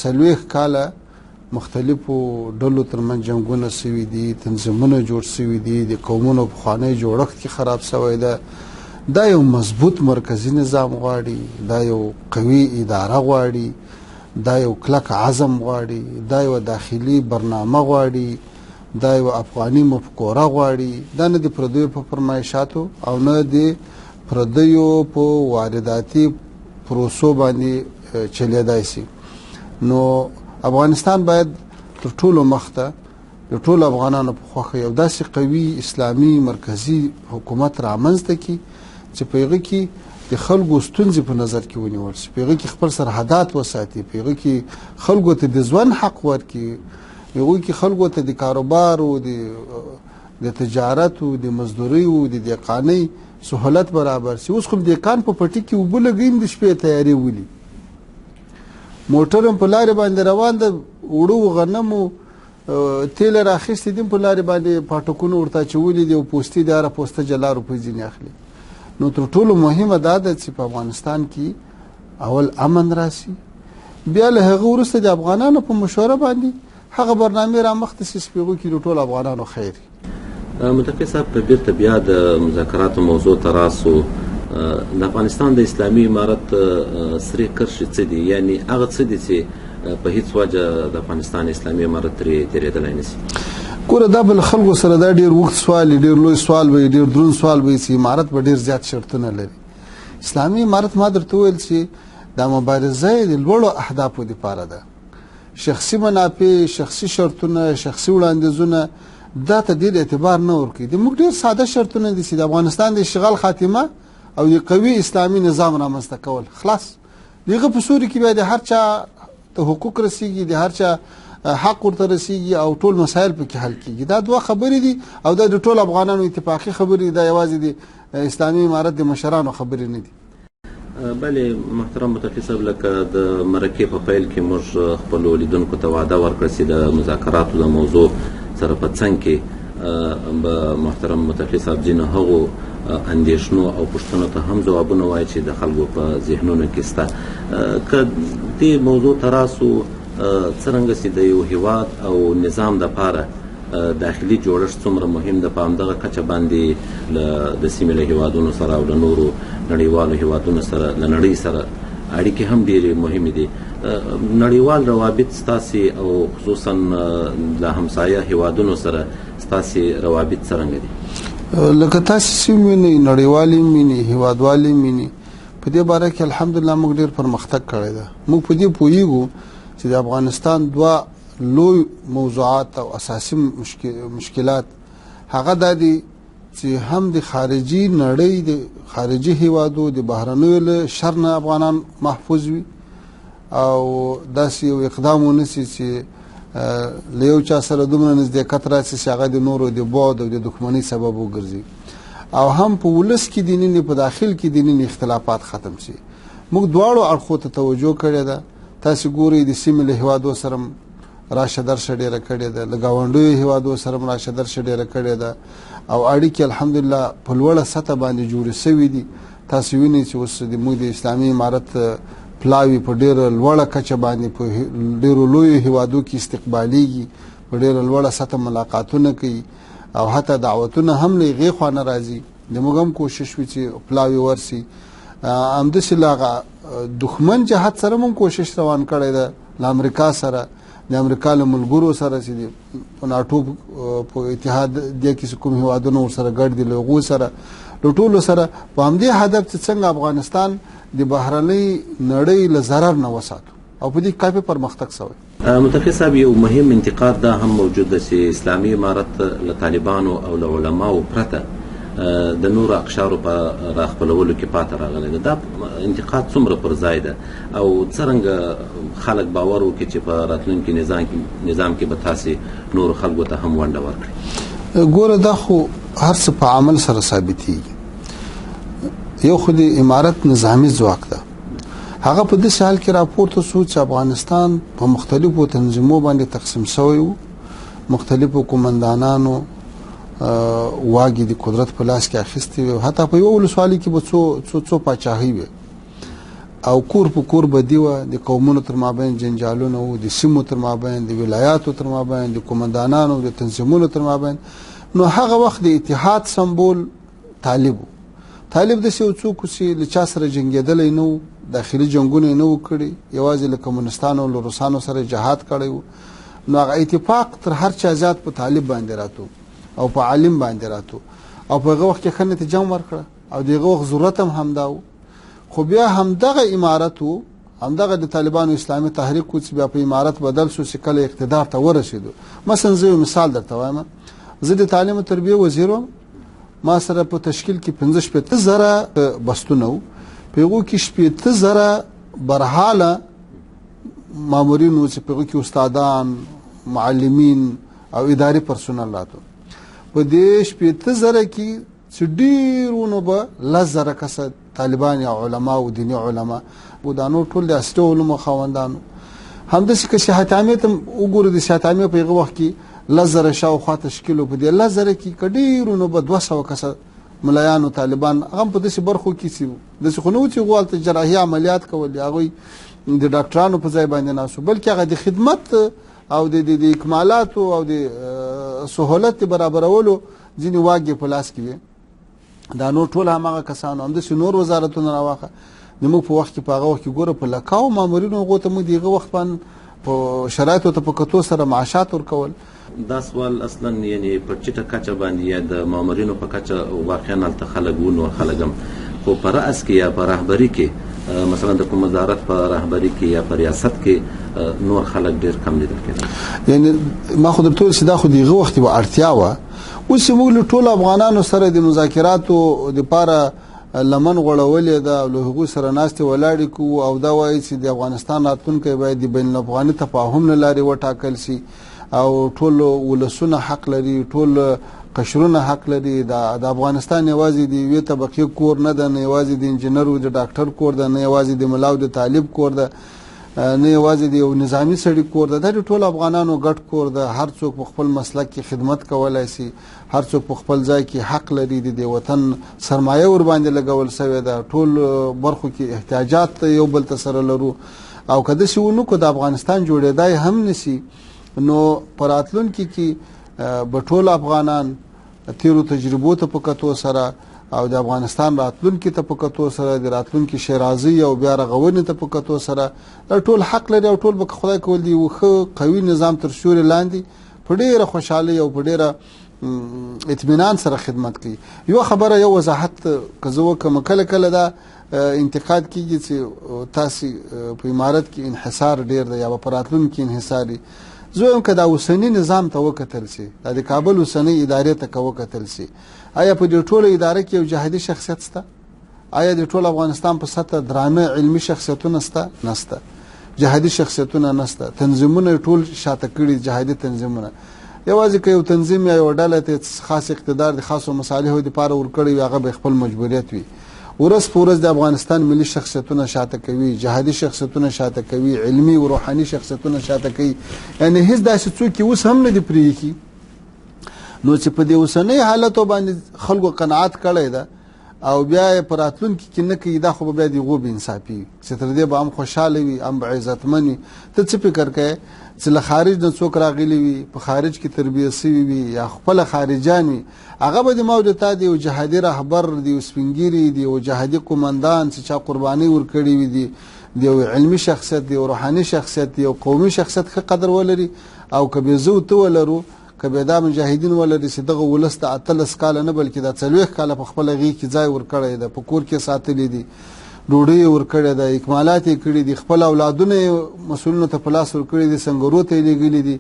40 کاله مختلفو ډلو ترمنځ جنګونه سوي دي، تنظیمونه جوړ سوي دي، د قومونو پخوانی جوړښت کې خراب سوی ده. دا یو مضبوط مرکزی نظام غواړي، دا یو قوي اداره غواړي، دا یو کلک عزم غواړي، دا یو داخلي برنامه غواړي، دا یو افغاني مفکوره غواړي. دا نه د پردیو په فرمایشاتو او نه د پردیو په وارداتي پروسو باندې چلیدای شي. نو افغانستان باید تر ټولو مخته د ټولو افغانانو په خوښه یو داسې قوي اسلامي مرکزي حکومت رامنځته کړي چې په هغه کې د خلکو ستونزې په نظر کې ونیول شي، په هغه کې خپل سرحدات وساتي، په هغه کې خلکو ته د ژوند حق ورکړي، په هغه کې خلکو ته د کاروبار او د تجارت او د مزدورۍ او د دهقانۍ سهولت برابر شي. اوس خو دهقان په پټي کې اوبه لګوي د شپې تیارې ولي، موټر هم په لارې باندې روان ده، اوړو غنمو تیل راخیستې دي په لارې باندې پاټکونه ورته اچولي دي او پوستې د هره پوسته جلا روپۍ ځینې اخلي. نو تر ټولو مهمه دا ده چې په افغانستان کې اول امن راسي، بیا له هغه وروسته د افغانانو په مشوره باندې هغه برنامې رامخته شي چې په هغو کې د ټولو افغانانو خیر. متقي صاحب په بیرته بیا د مذاکراتو موضوع ته راسو. د افغانستان د اسلامي امارت سرې کرښې څه دي؟ یعنی هغه څه دي چې په هیڅ وجه د افغانستان اسلامي امارت ترې تېرېدلی نه شي؟ ګوره دا به له خلکو سره دا ډېر اوږد سوال وي، ډېر لوی سوال به وي، ډېر دروند سوال به وي چې امارت به ډېر زیات شرطونه لري. اسلامي امارت ما درته وویل چې دا مبارزه یې د لوړو اهدافو دپاره ده. شخصي منافع، شخصي شرطونه، شخصي وړاندیزونه دا ته ډېر اعتبار نه ورکوي. د موږ ډېر ساده شرطونه دي چې د افغانستان د اشغال خاتمه او د قوي اسلامي نظام رامنځته کول، خلاص. د هغه په سوري کې بیا د هر چا ته حقوق رسیږي، د هر چا حق ورته رسیږي او ټول مسایل پکې حل کیږي. دا دوه خبرې دي او دا د ټول افغانانو اتفاقی خبرې دي، دا یوازې د اسلامي امارت د مشرانو خبرې نه دي. بله محترم متقي صاحب، لکه د مرکې په پیل کې موږ خپلو لیدونکو ته وعده ورکړه چې د مذاکراتو د موضوع سره په څنګ کې به محترم متقي صاحب ځینو هغو اندېښنو او پوښتنو ته هم ځوابونه وایي چې د خلکو په ذهنونو کې شته. که دې موضوع ته راسو، څرنګه چې د یو هیواد او نظام دپاره داخلي جوړښت څومره مهم ده، په همدغه کچه باندې د سیمې له هیوادونو سره او له نورو نړیوالو هیوادونو سره له نړۍ سره اړیکې هم ډېرې مهمې دي. نړیوال روابط ستاسې او خصوصا له همسایه هیوادونو سره ستاسې روابط څرنګه دي؟ لکه تاسې چې وینئ، نړیوالې وینئ، هیوادوالې وینئ، په دې باره کې الحمدلله موږ ډېر پرمختګ کړی ده. موږ په دې پوهیږو چې د افغانستان دوه لوی موضوعات او اساسي مشکلات هغه دا دي چې هم د خارجي نړۍ د خارجي هیوادو د بهرنیو له شر نه افغانان محفوظ وي او داسې یو اقدام ونیسي چې له یو چا سره دومره نزدېکت راسي چې هغه د نورو د بعد او د دښمنۍ سبب وګرځي، او هم په ولس کې دیني په داخل کې دیني اختلافات ختم شي. موږ دواړو اړخو ته توجه کړې ده. تاسې ګورئ د سیمې له هیوادو سره راشه درشه ډېره کړې ده، له ګاونډیو هیوادو سره راشه درشه ډېره کړې ده او اړیکې الحمدلله په لوړه سطح باندې جوړې سوي دي. تاسې وینئ چې اوس موږ د اسلامي امارت پلاوي په ډېره لوړه کچه باندې په ډېرو لویو هیوادو کې استقبالیږي، په ډېره لوړه سطح ملاقاتونه کوي او حتی دعوتونه هم له هغې خوا نه راځي. زموږ هم کوشش وي چې پلاوي ورسي. همداسې له هغه دښمن جهت سره هم کوشش روان کړی ده، له امریکا سره، د امریکا له ملګرو سره چې د ناټو په اتحاد دی کې کوم هیوادونه ورسره ګډ دي، له هغو سره، له ټولو سره په همدې هدف چې څنګه افغانستان د بهرنۍ نړۍ له ضرر نه وساتو او په دې کافي پرمختګ شوی. متقي صاحب، یو مهم انتقاد دا هم موجود ده چې اسلامي امارت له طالبانو او له علماو پرته د نورو اقشارو په راخپلولو کې پاتې راغلی ده. دا انتقاد څومره پر ځای ده او څرنګه خلک باور وکړي چې په راتلونکي نظام کې به تاسې نورو خلکو ته هم ونډه ورکړي؟ ګوره دا خو هر څه په عمل سره ثابتېږي. یو خو د امارت نظامي ځواک ده، هغه په دې حال کې راپورته شو چې افغانستان په مختلفو تنظیمونو باندې تقسیم شوی و، مختلفو قومندانانو واګې د قدرت په لاس کې اخیستې وي، حتی په یو ولسوالۍ کې به څو پاچاهۍ وي او کور په کور بدي وه، د قومونو تر مابین جنجالونه وو، د سیمو تر مابین، د ولایاتو تر مابین، د قومندانانو د تنظیمونو تر مابین. نو هغه وخت د اتحاد سمبول طالب و. طالب داسې یو څوک چې له چا سره جنګېدلی نه و، داخلي جنګونه یې نه و کړي، یوازې له کمونستانو او له روسانو سره جهاد کړی و. نو هغه اتفاق تر هر چا زیات په طالب باندې راتو او په عالم باندې راتو او په هغه وخت کې ښه نتیجه هم ورکړه او د هغه وخت ضرورت هم همدا و. خو بیا همدغه امارت و، همدغه د طالبانو اسلامي تحریک و چې بیا په امارت بدل شو چې کله اقتدار ته ورسېدو. مثلا زه یو مثال درته وایم، زه د تعلیم او تربیې وزیر وم، ما سره په تشکیل کې 15,000 بستونه و، په هغو کې 60,000 برحاله مامورین و چې په هغو کې استادان، معلمین او اداري پرسونل راتو. په دې 60,000 کې چې ډېرو نو به 10,000 کسه طالبان یا علما او دیني علما و، دا نور ټول د عصري علومو خاوندانو. همداسې که صحت عامې ته وګورو، د صحت عامې په هغه وخت کې 10,000 شاوخوا تشکیل و، په دې 10,000 کې که ډېرو نو به 200 کسه ملایانو طالبان، هغه په داسې برخو کې چې داسې خو نه و چې هغوی هلته جراحي عملیات کول، هغوی د ډاکټرانو په ځای باندې ناست و، بلکې هغه د خدمت او د اکمالاتو او د سهولت برابرولو ځینې واګې په لاس کې وي. دا نور ټول هماغه کسانو، همداسې نور وزارتونه راواخه. زموږ په وخت کې په هغه وخت کې ګوره په لکاو مامورینو هغو ته موږ د هغه وخت باندې په شرایطو ته په کتو سره معاشات ورکول. دا سوال اصلا یعنی په چټه کچه باندې یا د مامورینو په کچه واقعا هلته خلک و، نور خلک هم، خو په رأس کې یا په رهبري کې مثلا د کوم وزارت په رهبري کې یا په ریاست کې نور خلک ډېر کم لیدل کېدل. یعنی ما خو درته ویل چې دا خو د هغه وخت یوه اړتیا وه. اوس موږ له ټولو افغانانو سره د مذاکراتو دپاره لمن غوړولې ده او له هغوی سره ناستې ولاړې کوو او دا وایي چې د افغانستان راتلونکی باید د بین الافغاني تفاهم له لارې وټاکل سي او ټول ولسونه حق لري، ټول قشرونه حق لري. د افغانستان یوازې د یوې طبقې کور نه ده، نه یوازې د انجینر او د ډاکټر کور ده، نه یوازې د ملا او د طالب کور ده، نه یوازې د یو نظامي سړي کور ده. دا د ټول افغانانو ګډ کور ده. هر څوک په خپل مسلک کې خدمت کولی سي، هر څوک په خپل ځای کې حق لري. د وطن سرمایه ور باندې لګول شوې ده. ټول برخو کې احتیاجات یو بل ته سره لرو او که داسې ونه کړو د افغانستان جوړېدای هم نشي، نو په راتلونکي کې به ټول افغانان تیرو تجربو ته په کتو سره او د افغانستان راتلونکي ته په کتو سره، د راتلونکي شیرازي او بیا رغونې ته په کتو سره ټول حق لري او ټول به خدای کول دی یو ښه قوي نظام تر سیوري لاندې په ډېره خوشحالۍ او په ډېره اطمینان سره خدمت کوي. یو خبره، یو وضاحت که زه وکړم، کله کله دا انتقاد کېږي چې تاسې په امارت کې انحصار ډېر دی یا به په راتلونکي انحصاري. زه وایم که دا اوسني نظام ته وکتل سي، دا د کابل اوسنۍ ادارې ته که وکتل سي، آیا په دې ټوله اداره کې یو جهادي شخصیت شته؟ آیا د ټول افغانستان په سطح درانه علمي شخصیتونه شته؟ نشته. جهادي شخصیتونه نشته. تنظیمونه ټول شاته کړي، جهادي تنظیمونه. یوازې که یو تنظیم یا یو ډله ته خاص اقتدار د خاصو مصالحو دپاره ورکړی وي، هغه به خپل مجبوریت وي. ورځ په ورځ د افغانستان ملي شخصیتونه شاته کوي، جهادي شخصیتونه شاته کوي، علمي او روحاني شخصیتونه شاته کوي. یعنې هیڅ داسې څوک اوس هم نه دي پرېښي. نو چې په دې اوسنۍ حالتو باندې خلکو قناعت کړی ده او بیا یې په راتلونکي کې نه کوي، دا خو بیا د هغو بېانصافي وي چې تر دې به هم خوشحاله وي، هم به عزتمن وي. ته څه فکر کوې چې له خارج نه څوک راغلي وي، په خارج کې تربیه سوي وي یا خپله خارجان وي، هغه به د ما او د تا د یو جهادي رهبر، د یو سپینګیري، د یو جهادي قمندان چې چا قربانۍ ورکړې وي، د یو علمي شخصیت، د یو روحاني شخصیت، د یو قومي شخصیت ښه قدر ولري. او که بې زه و ته ولرو، که بې دا مجاهدین ولري چې دغه ولس ته 18 کاله نه بلکې دا 40 کاله په خپله غېږ کې ځای ورکړی ده، په کور کې ساتلی دي، ډوډۍ یې ورکړې ده، اکمالات یې کړي دي، خپل اولادونه یې مسؤلینو ته په لاس ورکړي دي، سنګرو ته یې لېږلي دي.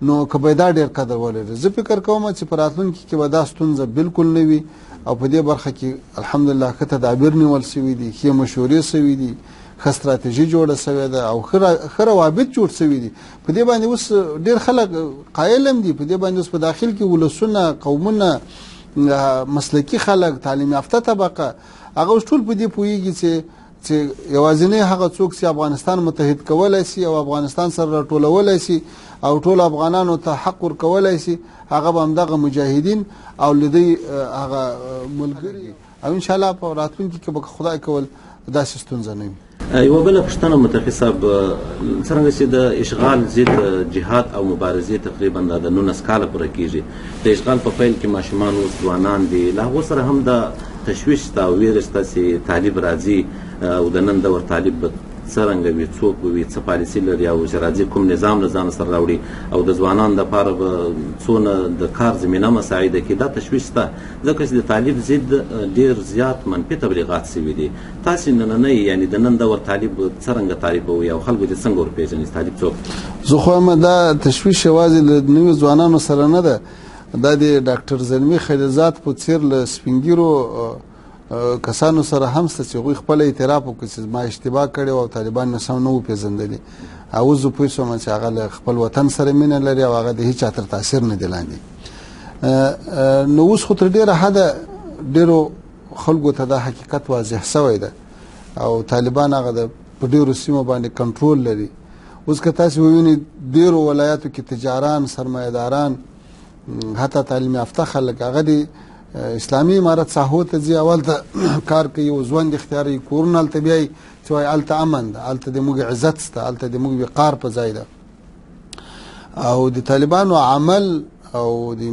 نو که به دا ډېر قدر ولري. زه فکر کوم چې په راتلونکي کې به دا ستونزه بالکل نه وي او په دې برخه کې الحمدلله ښه تدابیر نیول سوي دي، ښې مشورې سوي دي، ښه ستراتیژي جوړه سوې ده او ښه روابط جوړ سوي دي. په دې باندې اوس ډېر خلک قایل هم دي، په دې باندې اوس په داخل کې ولسونه، قومونه، مسلکي خلک، تعلیم یافته طبقه، هغه اوس ټول په دې پوهېږي چې یوازینی هغه څوک چې افغانستان متحد کولی شي او افغانستان سره راټولولی شي او ټول افغانانو ته حق ورکولی شي، هغه به همدغه مجاهدین او له دوی هغه ملګري او انشاءالله په راتلونکي کې به خدای کول داسې ستونزه نه وي. یوه بله پوښتنه متقي صاحب، څرنګه چې د اشغال ضد جهاد او مبارزې تقریبا د 19 کاله پوره کېږي، د اشغال په پیل کې ماشومان اوس ځوانان دي، له هغو سره هم د تشویش شته او ویره شته چې طالب راځي او د نن دور طالب به څرنګه وي، څوک به وي، څه پالیسي لري او چې راځي کوم نظام له ځان سره راوړي او د ځوانانو دپاره به څونه د کار زمینه مساعده کړي، دا تشویش شته ځکه چې د طالب ضد ډېر زیات منفي تبلیغات سوي دي. تاسې نننی یعنې د نن دور طالب څرنګه تعریفوي او خلکو دې څنګه ورپېژني چې طالب څوک؟ زه خو وایم دا تشویش یوازې له نویو ځوانانو سره نه ده، دا د ډاکټر زلمي خلیلزاد په څېر له سپینګیرو کسانو سره هم شته چې هغوی خپله اعتراف وکړي چې ما اشتباه کړې او طالبان مې سم نه وپېژندلي. او زه پوه شوم چې هغه له خپل وطن سره مینه لري او هغه د هېچا تر تاثیر نه دی لاندې. نو اوس خو تر ډېره حده ډېرو خلکو ته دا حقیقت واضح سوی ده او طالبان هغه په ډېرو سیمو باندې کنټرول لري. اوس که تاسې ووینئ ډېرو ولایاتو کې تجاران، سرمایهداران، حتی تعلیم یافته خلک هغه د اسلامي امارت ساحو ته ځي، اول ته کار کوي او ژوند اختیاروي، کورونه هلته بیایي چې وایي هلته امن ده، هلته د موږ عزت شته، هلته د موږ وقار په ځای ده. او د طالبانو عمل او د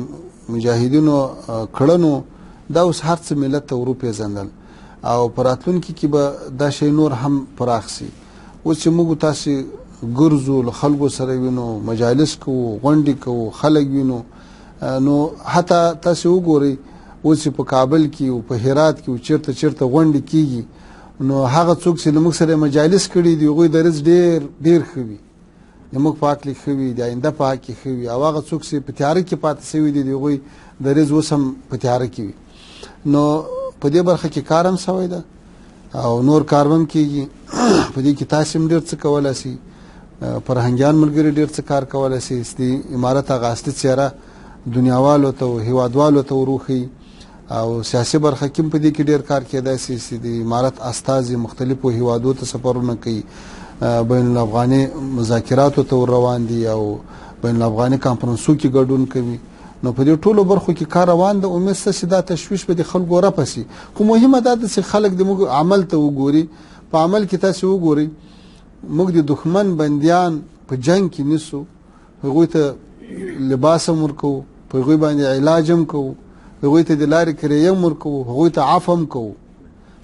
مجاهدینو کړنو دا اوس هر څه ملت ته وروپېژندل او په راتلونکي کې به دا شی نور هم پراخ سي. اوس چې موږ تاسې ګرځو، له خلکو سره وینو، مجالس کوو، غونډې کوو، خلک وینو، نو حتی تاسې وګورئ اوس چې په کابل کې او په هرات کې او چېرته چېرته غونډې کېږي، نو هغه څوک چې له موږ سره مجالس کړي دي هغوی دریځ ډېر ډېر ښه وي، د موږ په حق کې ښه وي، د آینده په حق کې ښه وي، او هغه څوک چې په تیاره کې پاتې شوي دي د هغوی دریځ اوس هم په تیاره کې وي. نو په دې برخه کې کار هم سوی ده او نور کار هم کېږي. په دې کې تاسې هم ډېر څه کولی شئ، فرهنګیان ملګري ډېر څه کار کولی شئ، د امارت هغه اصلي څېره دنیاوالو ته او هیوادوالو ته وروښیي او سیاسي برخه کې په دې کې ډېر کار کېدای شي چې د امارت استازي مختلفو هیوادو ته سفرونه کوي، بین الافغاني مذاکراتو ته ور روان دي او بین الافغاني کانفرنسو کې ګډون کوي. نو په دې ټولو برخو کې کار روان ده. امید شته چې دا تشویش به د خلکو رپسي، خو مهمه دا ده چې خلک د موږ عمل ته وګوري. په عمل کې تاسې وګورئ موږ د دښمن بندیان په جنگ کې نیسو، هغوی ته لباس هم ورکوو، په هغوی باندې علاج هم کوو، هغوی ته د لارې کرایه هم ورکوو، هغوی ته عفو هم کوو،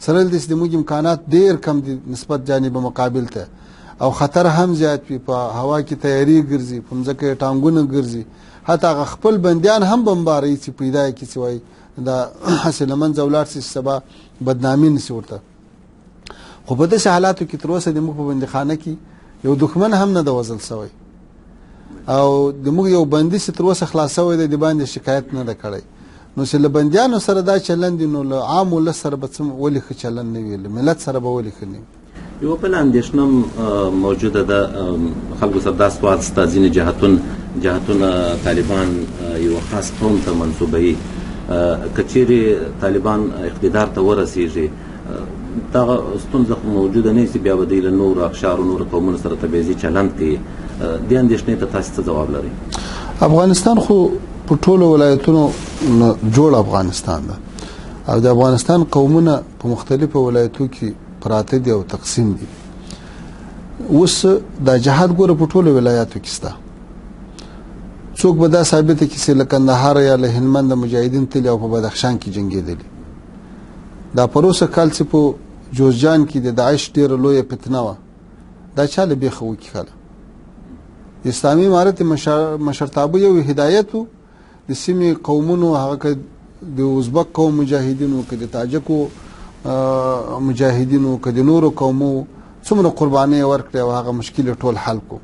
سره دې چې د موږ امکانات ډېر کم دي نسبت جانب مقابل ته او خطر هم زیات وي، په هوا کې تیاري ګرځي، په مځکه یې ټانګونه ګرځي، حتی هغه خپل بندیان هم بمباروي چې پیدا یې کړي چې وایي دا هسې له منځه ولاړ شي سبا بدنامي نشي ورته. خو په داسې حالاتو کې تر اوسه د موږ په بندیخانه کې یو دښمن هم نه ده وژل سوی او د موږ یو بندي چې تر اوسه خلاص سوی دی د باندې شکایت نه ده کړی. نو چې له بندیانو سره دا چلند دی، نو له عام ولس سره به ولې ښه چلند نه وي، له ملت سره به ولې ښه نه وي. یوه بله اندېښنه موجوده ده، خلکو سره دا سوال شته، ځینې جهتونه طالبان یو خاص قوم ته منسوبوي، که چیرې طالبان اقتدار ته ورسیږي دغه ستونزه موجوده نه چې بیا به دوی له نورو اقشارو نورو قومونو سره تبعیضي چلند کوي. دې اندېښنې ته تاسې څه ځواب لرئ؟ افغانستان خو په ټولو ولایتونو جوړ افغانستان ده او د افغانستان قومونه په مختلفو ولایتو کې پراته دي او تقسیم دي. اوس دا جهاد ګوره په ټولو ولایاتو کې شته. څوک به دا ثابته کړي چې له کندهار یا له هلمند مجاهدین تللي او په بدخشان کې جنګېدلي. دا پروسه کال چې په جوزجان کې د داعش ډېره لویه فتنه وه، دا چا له بیخه وکښله. اسلامي امارت مشرتابه یو هدایت و د سیمې قومونو، هغه که د ازبک قوم مجاهدینو، که د تاجکو مجاهدینو، که د نورو قومو څومره قربانۍ ورکړې او هغه مشکل ټول حل کو.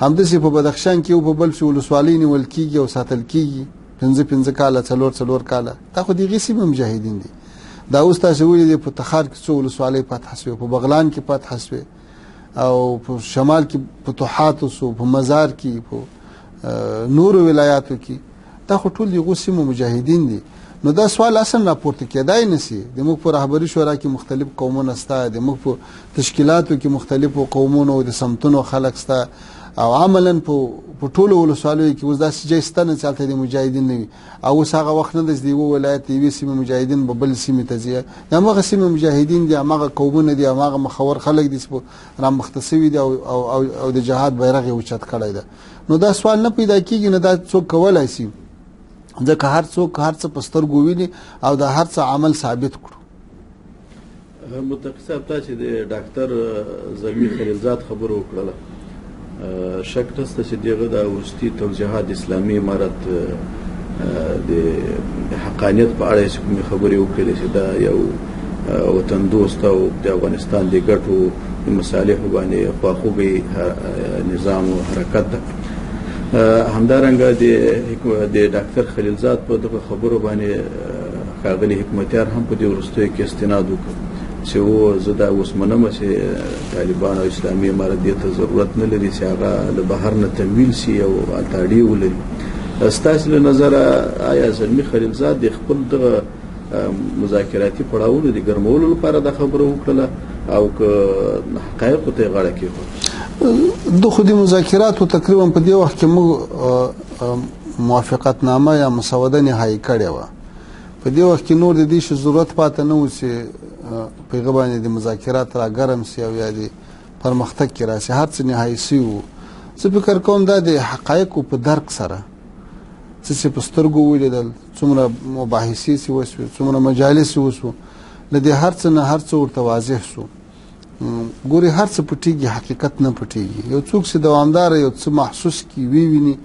همداسې په بدخشان کې په بل ولسوالۍ نیول کېږي او ساتل کېږي 5 کاله 4 کاله. دا خو دغې سیمې مجاهدین دي. دا اوس تاسو ولیدئ په تخار کې څو ولسوالۍ فتح شوې، په بغلان کې فتح شوې او په شمال کې فتوحات وسو، په مزار کې، په نورو ولایاتو کې. دا خو ټول دغو سیمو مجاهدین دي. نو دا سوال اصلا راپورته کېدای نشي. د موږ په رهبري شورا کې مختلف قومونه سته، د موږ په تشکیلاتو کې مختلفو قومونو او د سمتونو خلک سته او عملا په ټولو ولسوالیو کې اوس داسې ځای شته نه چې هلته د مجاهدین نه وي. او اوس هغه وخت نه ده چې د یوه ولایت د یوې سیمې مجاهدین به بل سیمې ته ځي. د همغه سیمې مجاهدین دي، همغه قومونه دي، همغه مخور خلک دي چې رامخته سوي دي او د جهاد بیرغ یې اوچت کړی ده. نو دا سوال نه پیدا کېږي، نه دا څوک کولی شي، ځکه هر څوک هر څه په سترګو ویني او د هر څه عمل ثابت کړو. متقي صاحب تاسو د ډاکټر زلمي خلیلزاد خبرو وکړله، شک نشته چې دغه د وروستي توجیهات اسلامي امارت د حقانیت په اړه چې کومې خبرې وکړلې چې دا یو وطن دوست او د افغانستان د ګټو د مصالحو باندې خواخوږی نظام او حرکت ده. همدارنګه د ډاکټر خلیلزاد په دغه خبرو باندې ښاغلي حکمتیار هم په دې وروستیو کې استناد وکړ چې زه دا اوس منمه چې طالبان او اسلامي امارت دې ته ضرورت نه لري چې هغه له بهر نه تمویل شي او اړتیا ولري. ستاسو له نظره آیا زلمي خلیلزاد د خپل دغه مذاکراتي پړاوونو د ګرمولو لپاره دا خبره وکړله او که حقایقو ته یې غاړه کېښوده؟ د خو د مذاکراتو تقریبا په دې وخت کې موږ موافقتنامه یا مسوده نهایي کړې وه. په دې وخت کې نور د دې شي ضرورت پاته نه و چې په هغه باندې د مذاکرات را ګرم سي او یا د پرمختګ کې راشي. هر څه نهایي سوي وو. زه فکر کوم دا د حقایقو په درک سره څه په سترګو ولیدل، څومره مباحثې چې وسوې، څومره مجالس وسو، له دې هر څه نه هر څه ورته واضح سو. ګوري هر څه پټېږي، حقیقت نه پټېږي. یو څوک چې دوامداره یو څه محسوس کړي وویني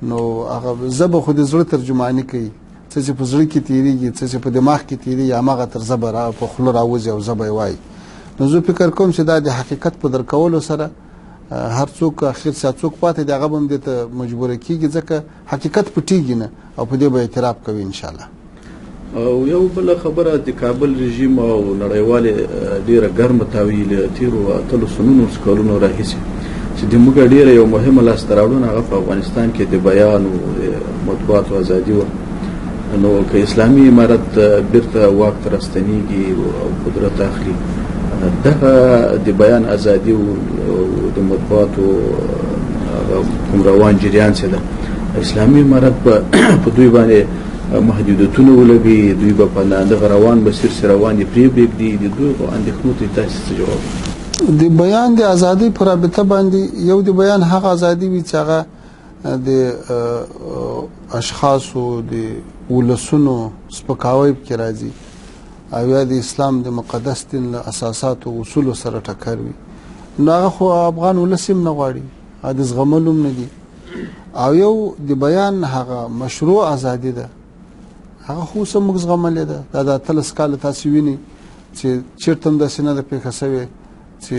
نو هغه ژبه خو د زړه ترجماني کوي. څه چې په زړه کې تېرېږي، څه چې په دماغ کې تېرېږي، هماغه تر ژبه په خوله راوځي او ژبه یې وایي. نو زه فکر کوم چې دا د حقیقت په درکولو سره هر څوک اخر څوک پاتې دی هغه به هم دې ته مجبوره کېږي، ځکه حقیقت پټېږي نه او په دې به اعتراف کوي انشاءالله. او یو بله خبره د کابل رژیم او نړیوالې ډېره ګرمه تاویل تېرو 18 کلونو راهیسې چې د موږ ډېره یو مهمه لاسته راوړنه هغه په افغانستان کې د بیان او مطبوعاتو ازادي وه. نو که اسلامي امارت بیرته واک ته راستنېږي او قدرت اخلي، دغه د بیان ازادي او د مطبوعاتو کوم روان جریان چې ده اسلامي امارت په دوی باندې محدودیتونه ولګوي، دوی به په دغه روان مسیر سره روان دي پرېږدي. د دغو اندېښنو ته تاسو څه جواب؟ د بیان د ازادۍ په رابطه باندې یو د بیان هغه ازادي وي چې هغه د اشخاصو د ولسونو سپکاوی پکې راځي او یا د اسلام د مقدس دین له اساساتو او اصولو سره ټکر وي. نو هغه خو افغان ولس هم نه غواړي، د زغملو هم نه دي. او یو د بیان هغه مشروع ازادي ده، هغه خو اوس هم موږ زغملې ده. دا د 18 کاله تاسو وینئ چې چېرته هم داسې نه ده پېښه سوې چې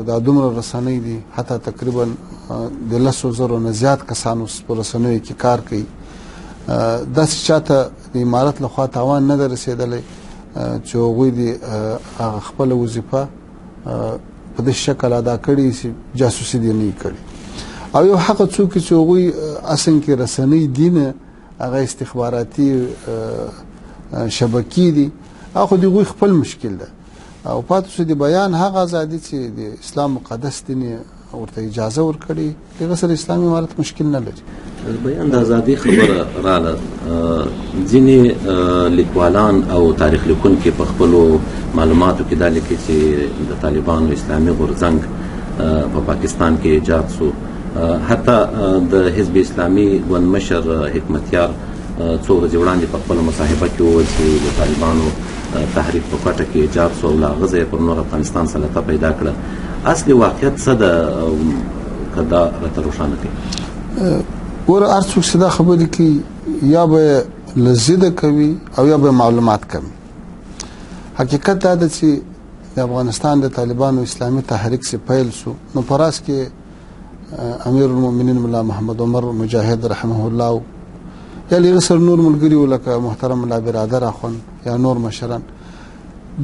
دا دومره رسنۍ دي، حتی تقریبا د 10,000 نه زیات کسانو په رسنیو کې کار کوي. داسې چاته د امارت لخوا تاوان نه ده رسېدلی چې هغوی د هغه خپله وظیفه په داسې شکل ادا کړي چې جاسوسي دې نه کړي. او یو هغه څوک چې هغوی اصل کې رسنۍ دي نه، هغه استخباراتي شبکې دي، هغه د هغوی خپل مشکل ده. او پاتې شو د بیان هغه ازادي چې د اسلام مقدس دین ورته اجازه ورکړي، هغه سره اسلامي امارت مشکل نه لري. بیان د ازادي خبره رااله، ځینې لیکوالان او تاریخ لیکونکي په خپلو معلوماتو کې دا لیکي چې د طالبانو اسلامي غورځنګ په پاکستان کې ایجاد شو. حتی د حزب اسلامي ګوند مشر حکمتیار څو ورځې وړاندې په خپله مصاحبه کې وویل چې د طالبانو تحریک په کوټه کې ایجاد شو او له هغه ځایه پر نور افغانستان سلطه پیدا کړه. اصلي واقعیت څه ده که دا راته روښانه کړي؟ ګوره هر څوک چې دا خبرې کوي یا به له ضده کوي او یا به معلومات کوي. حقیقت دا ده چې د افغانستان د طالبانو اسلامي تحریک چې پیل شو نو په راس کې امیر المؤمنین مولا محمد عمر مجاهد رحمه الله یا لږ سر نور ملګري ولکه محترم الله برادر اخوان یا نور مشران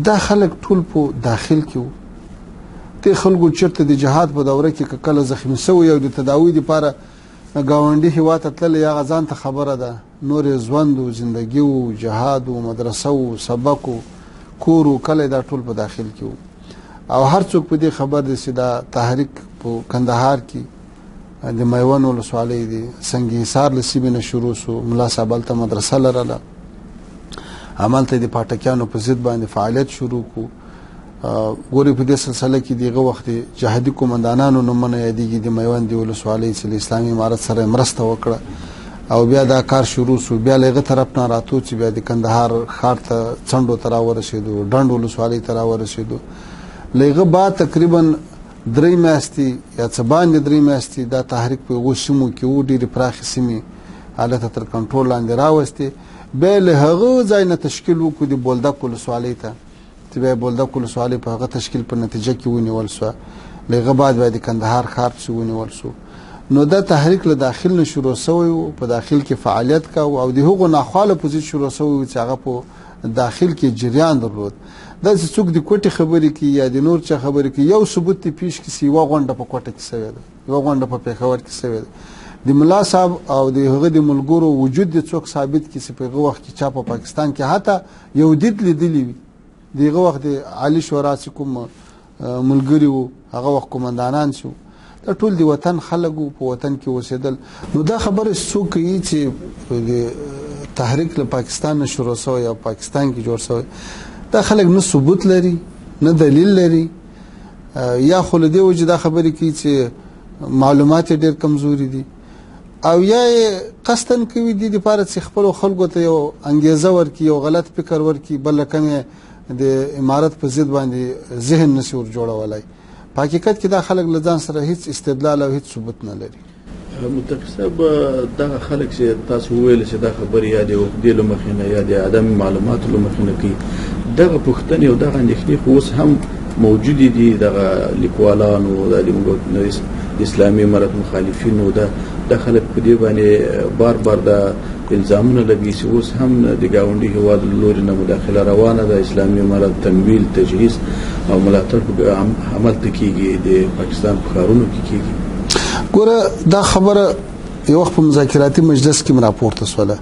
دا خلک ټول په داخل کې وو ته خلکو چرته د جهاد په دوره کې کله زخمی شوی او د تداوی لپاره گاونډي هیواد ته تللی یا غزان ته خبره ده نور ژوند او زندگی او جهاد او مدرسه او سبق او کور او کله دا ټول په داخل کې وو او هر څوک په دې خبر دي چې دا تحریک په کندهار کې د میوند ولسوالۍ دی سنگ حصار لسیبه نه شروع سو ملا صاحب ته مدرسه لرله عملته د پاټکیانو په ضد باندې فعالیت شروع کو ګوري په دې سلسله کې دیغه وخت جهادي کومندانانو نومونه یادېږي د میوند دی ولسوالۍ چې اسلامي امارت سره مرسته وکړه او بیا دا کار شروع سو بیا لغه طرف نه راتو چې بیا د کندهار ښار ته څنډو تر ورسېدو ډنډ ولسوالۍ تر ورسېدو لغه بعد تقریبا 3 میاشتې یا څه باندې 3 میاشتې دا تحریک په غوښمو کې و ډېری پراخ سیمې حالت تر کنټرول لاندې راوستي به له هغه ځای نه تشکیل وکړو د بولدک ولسوالۍ ته چې به بولدک ولسوالۍ په هغه تشکیل په نتیجه کې ونیول شو لغه بعد د کندهار ښار څخه ونیول شو نو دا تحریک له داخل نه شروع شوی په داخل کې فعالیت کاوه او د هغو ناخواله پوزیشن شروع شوی چې هغه په داخل کې جریان درلود دا چې څوک د کوټې خبرې کې یا د نور چا خبرې کې یو ثبوت ته پیش کړي یو غونډه په کوټه کې شوی ده یو غونډه په پیښور کې شوی ده د ملا صاحب او د هغه د ملګرو وجود د څوک ثابت کړي چې په هغه وخت کې چا په پاکستان کې حتی یو دید لیدلی وي دغه وخت د عالی شورا چې کوم ملګری وو هغه وخت کومندانان شو دا ټول د وطن خلکو په وطن کې اوسېدل نو دا خبره څوک یې چې د تحریک له پاکستان نه شروع شوی یا پاکستان کې جوړ شوی دا خلک نه ثبوت لري نه دلیل لري یا خو له دې وجه دا خبرې کوي چې معلومات ډېر کمزوري دي او یا قصدن کوي د لپاره چې خپل خلکو ته یو انګیزه ورکړي یو غلط فکر ورکړي بل کمه د امارت په ضد باندې ذهن نشي ور جوړولای په حقیقت کې دا خلک له ځان سره هیڅ استدلال او هیڅ ثبوت نه لري متفق صاحب دا خلک چې تاسو ویل چې دا خبر یا د وګړي لمخینه یا د عدم معلومات لمخینه کوي دغه پښتنې او دغه اندېښنې خو اوس هم موجود دي دغه لیکوالانو د اسلامي امارت مخالفینو د خلک په دې باندې بار بار د الزامونه لګي چې اوس هم د گاونډي هیواد لوري نه مداخله روانه ده اسلامي امارت تمویل تجهیز او ملاتړ عمل تکیږي د پاکستان په ښارونو کې کیږي ګوره دا خبره یو وخت په مذاکراتي مجلس کې راپورته شوله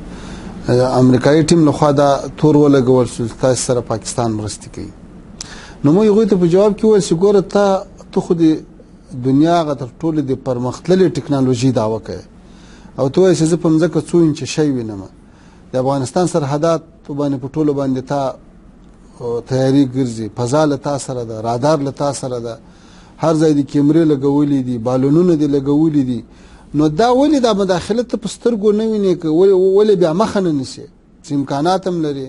امریکایي ټیم لخوا دا تور ولګول شو تاسو سره پاکستان مرسته کوي نو موږ یو ته په جواب کې وایو چې ګوره ته خو د دنیا غتر ټول د پرمختللي ټکنالوژي داوا کوي او ته وایې چې زه په مځکه څو انچه شی وینم د افغانستان سرحدات باندې په ټولو باندې تا تیاری ګرځي فضا له تا سره ده رادار له تا سره ده هر ځای د کیمرې لګولې دي بالونونه دي لګولې دي نو دا ولې دا مداخلت په سترګو نه ویني ولې بیا مخه نه نشي چې امکانات هم لري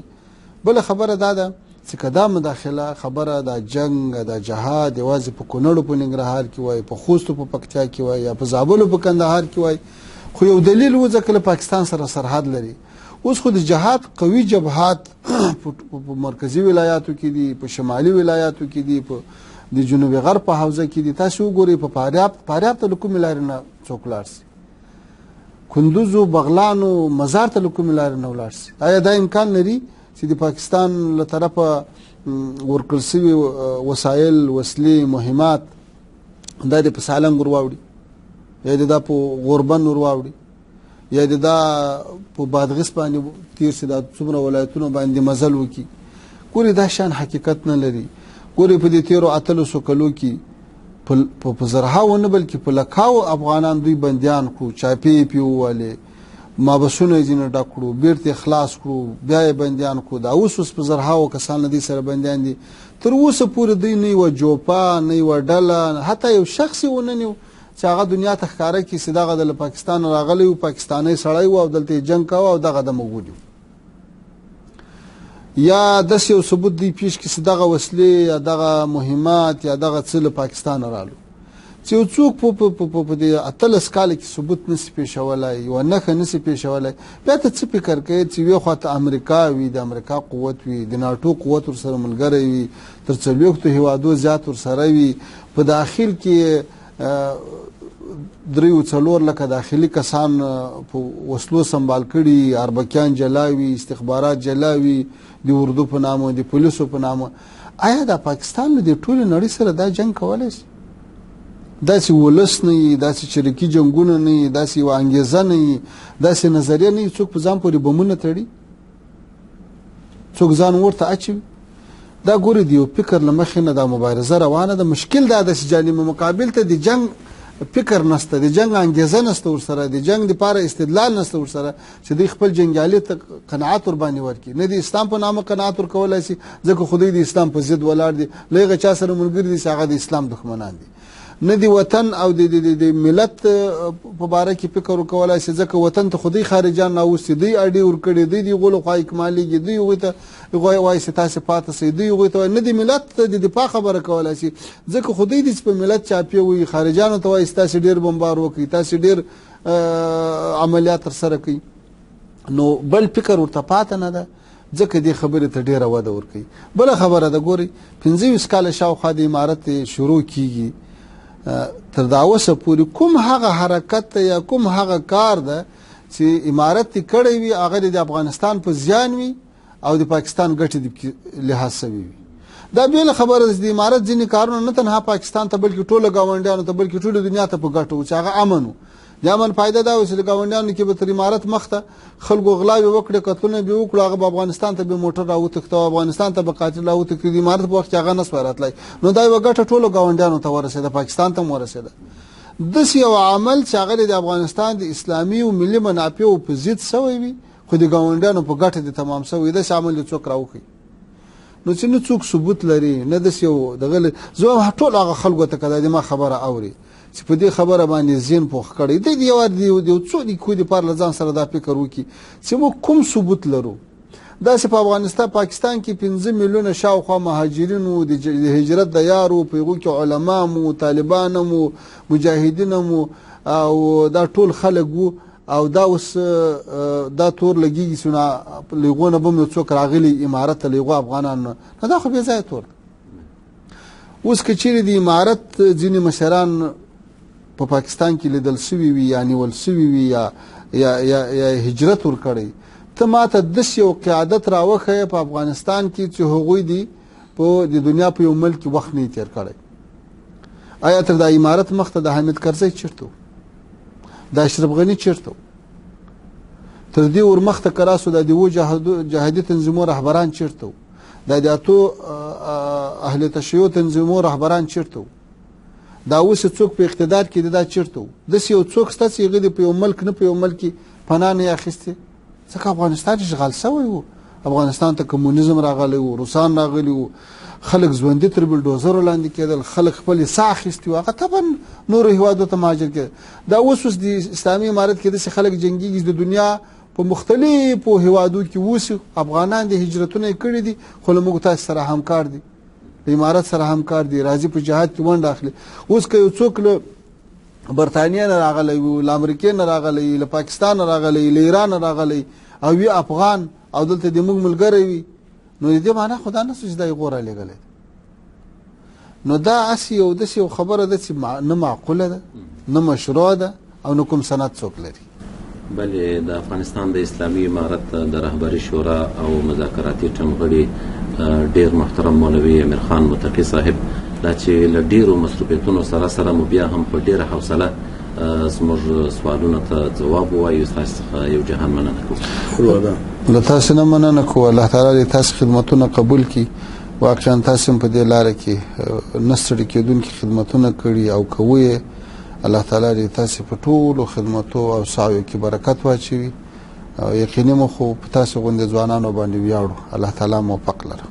بل خبره دا ده چې کدا مداخله خبره د جنگ د جهاد یوازې په کونړ په ننګرهار کې وای په خوست په پکتیا کې وای یا په زابل په کندهار کې وای خو یو دلیل و ځکه پاکستان سره سرحد لري اوس خو د جهاد قوي جبهات په مرکزی ولایاتو کې دي په شمالي ولایاتو کې دي په د جنوبي غرب په حوزه کې دي تاسو وګورئ په فاریاب ته کوم لار نه څوکلار سي کندوز او بغلان او مزار ته کوم لار نه ولار سي آیا دا امکان لري چې د پاکستان له طرفه ورکړل شوي وسایل وسلې مهمات دا د سالنګ ورواوړي یا د په غوربن ورواوړي یا د په بادغیس باندې تیر سي د څومره ولایتونو باندې مزل وکي ګوري دا شان حقیقت نه لري ګوري په دې تیرو اتلو سو کلو کې په زرهاو نه بلکې په لکاو افغانان دوی بنديان کو چاپی پیواله ما بسونه جن ډکړو بیرته خلاص کړو بیا بنديان کو دا اوس په زرهاو کسان دي سره بنديان دي تر اوسه پورې دی نه و جوپا نه و ډله حتی یو شخصي وننیو چې هغه دنیا ته ښکارا کی صداغه د پاکستان راغلی او پاکستاني سړی او دلته جنگ کاوه او دغه د موجود یا د یو ثبوت دی پیش کی صداغه وسلې یا دغه مهمات یا دغه څل پاکستان رالو چې څوک په دې اتلس کال کې ثبوت نسی پیښولای او نه نسی پیښولای بیا ته څه فکر کوي چې وی خو ته امریکا وی د امریکا قوت وی د ناتو قوت ور سره ملګری وی تر څلوختو هوادو زیات ور سره وی په داخل کې 3-4 لکه داخلي کسان په وسلو سنبال کړي، اربکیان جلاوي، استخبارات جلاوي، د اردو په نامه، د پولیسو په نامه. آیا د پاکستان له دې ټولې نړۍ سره دا جنګ کولی شي؟ داسې ولس نه وي، داسې چریکي جنګونه نه وي، داسې یوه انګېزه نه وي، داسې نظریه نه وي، څوک په ځان پورې بمونه تړي، څوک ځان ورته اچوي. دا ګورې د یو فکر له مخې نه دا مبارزه روانه ده. مشکل دا ده چې جانب مقابل ته د جنګ فکر نشته، د جنګ انګېزه نشته ورسره، د جنګ دپاره استدلال نشته ورسره چې دوی خپل جنګیالي ته قناعت ورباندې ورکړي. نه د اسلام په نامه قناعت ورکولی شي، ځکه خو دوی د اسلام په ضد ولاړ دي، له هغه چا سره ملګري دي چې هغه د اسلام دښمنان دي. نه د وطن او د ملت په باره کې فکر وکولی شي، ځکه وطن ته خو دوی خارجان راوستي، دوی اډې ورکړي، دوی د هغو لخوا اکمالېږي، دوی هغوی ته وایي چې تاسې پاتې شئ، دوی هغوی ته وایي. نه د ملت ته د دفاع خبره کولی شي، ځکه خو دوی دي چې په ملت چاپې وایي، خارجانو ته وایي تاسې ډېر بمبار وکړئ، تاسې ډېر عملیات ترسره کوي. نو بل فکر ورته پاته نه ده، ځکه دې خبرې ته ډېره وده ورکوي. بله خبره ده، ګورئ 25 کاله شاوخوا د امارت شروع کیږي، تر دا اوسه پورې کوم هغه حرکت یا کوم هغه کار ده چې امارت یې کړی وي، هغه د افغانستان په زیان وي او د پاکستان ګټې د لحاظ شوي وي. دا بېله خبره ده چې د امارت ځینې کارونه نه تنها پاکستان ته بلکې ټوله ګاونډیانو ته بلکې ټوله دنیا ته په ګټه و چې هغه امن و. د امن فایده دا و چې د ګاونډیانو کې به تر امارت مخته خلکو غلاوې وکړي، قتلونه به وکړو، هغه به افغانستان ته به موټر راوتښته او افغانستان ته به قاتل راوتښتي. د امارت په وخت کې هغه نسوای راتلی. نو دا یوه ګټه ټولو ګاونډیانو ته ورسېده، پاکستان ته هم ورسېده. داسې یو عمل چې هغه د افغانستان د اسلامي او ملي منافعو په ضد سوی وي، خو د ګاونډیانو په ګټه د تمام سوی، داسې عمل یې څوک راوښي. نو چې نه څوک ثبوت لري، نه داسې یو دغه زه ټول هغه خلکو ته که دا د ما خبره اوري چې په دې خبره باندې ذهن پوخ کړی دی، د یو څو دقیقو دپاره له ځان سره دا فکر وکړي چې موږ کوم ثبوت لرو. داسې په پاکستان کې 5 میلیونه شاوخوا مهاجرین وو، د هجرت د یارو، په هغو کې علما مو، طالبان مو، مجاهدین مو، او دا ټول خلک وو. او دا اوس دا تور لګېږي چې له هغو نه به هم یو څوک راغلي امارت ته، له هغو افغانانو نه، نو دا خو بې ځایه تور ده. اوس که چیرې د امارت ځینې مشران په پاکستان کې لیدل سوي وي یا نیول سوي وي یا هجرت ورکړی، ته ما ته داسې یو قیادت راوښیه په افغانستان کې چې هغوی دي په د دنیا په یو ملک کې وخت نه یې تېر کړی. آیا تر دا امارت مخته د حامد کرزی چېرته و؟ د اشرف غني چېرته و؟ تر دې ورمخته که راسو د دیوو جهادي تنظیمو رهبران چېرته و؟ د اتو اهل تشیع تنظیمو رهبران چېرته و؟ دا اوس څوک په اقتدار کې دی، دا چېرته و؟ داسې یو څوک شته چې هغه د په یو ملک نه په یو ملک کې پناه نه یې اخیستې، ځکه افغانستان اشغال سوی و. افغانستان ته کمونیزم راغلی و، روسان راغلي و، خلک ژوندي تر بلډوزرو لاندې کېدل، خلک خپلې ساه اخیستې وو، هغه طبعا نورو هېوادو ته مهاجر کېدل. دا اوس د اسلامي امارت کې داسې خلک جنګېږي د دنیا په مختلفو هېوادو کې اوسي، افغانان د هجرتونه یې کړي دي، خو له موږ تاسې سره همکار دي، د امارت سره همکار دي، راځي په جهاد کې ونډه اخلي. اوس که یو څوک له برطانیې نه راغلی وي، له امریکې نه راغلی، له پاکستان نه راغلی، له ایران نه راغلی او وي افغان او دلته د موږ ملګری وي، نو د دې معنا خو دا نه شو چې دا یې غوره لېږلی. نو دا هسې یو داسې یو خبره ده چې نه معقوله ده، نه مشروع ده او نه کوم سند څوک لري. بلې د افغانستان د اسلامي امارت د رهبري شورا او مذاکراتي ټنغړي ډېر محترم مولوي امیر خان متقي صاحب، دا چې له ډېرو مصروفیتونو سره سره مو بیا هم په ډېره حوصله زموږ سوالونو ته ځواب ووایو، ستاسو څخه یو جهان مننه کوو. له تاسو نه مننه کوو، الله تعالی دې تاسو خدمتونه قبول کړي. واقعا تاسو په دې لاره کې نه ستړي کېدونکي خدمتونه کړي او کوئ. الله تعالی دې تاسو په ټولو خدمتو او سعیو کې برکت واچوي او یقیني مو خو په تاسو غوندې ځوانانو باندې ویاړو. الله تعالی موفق لره.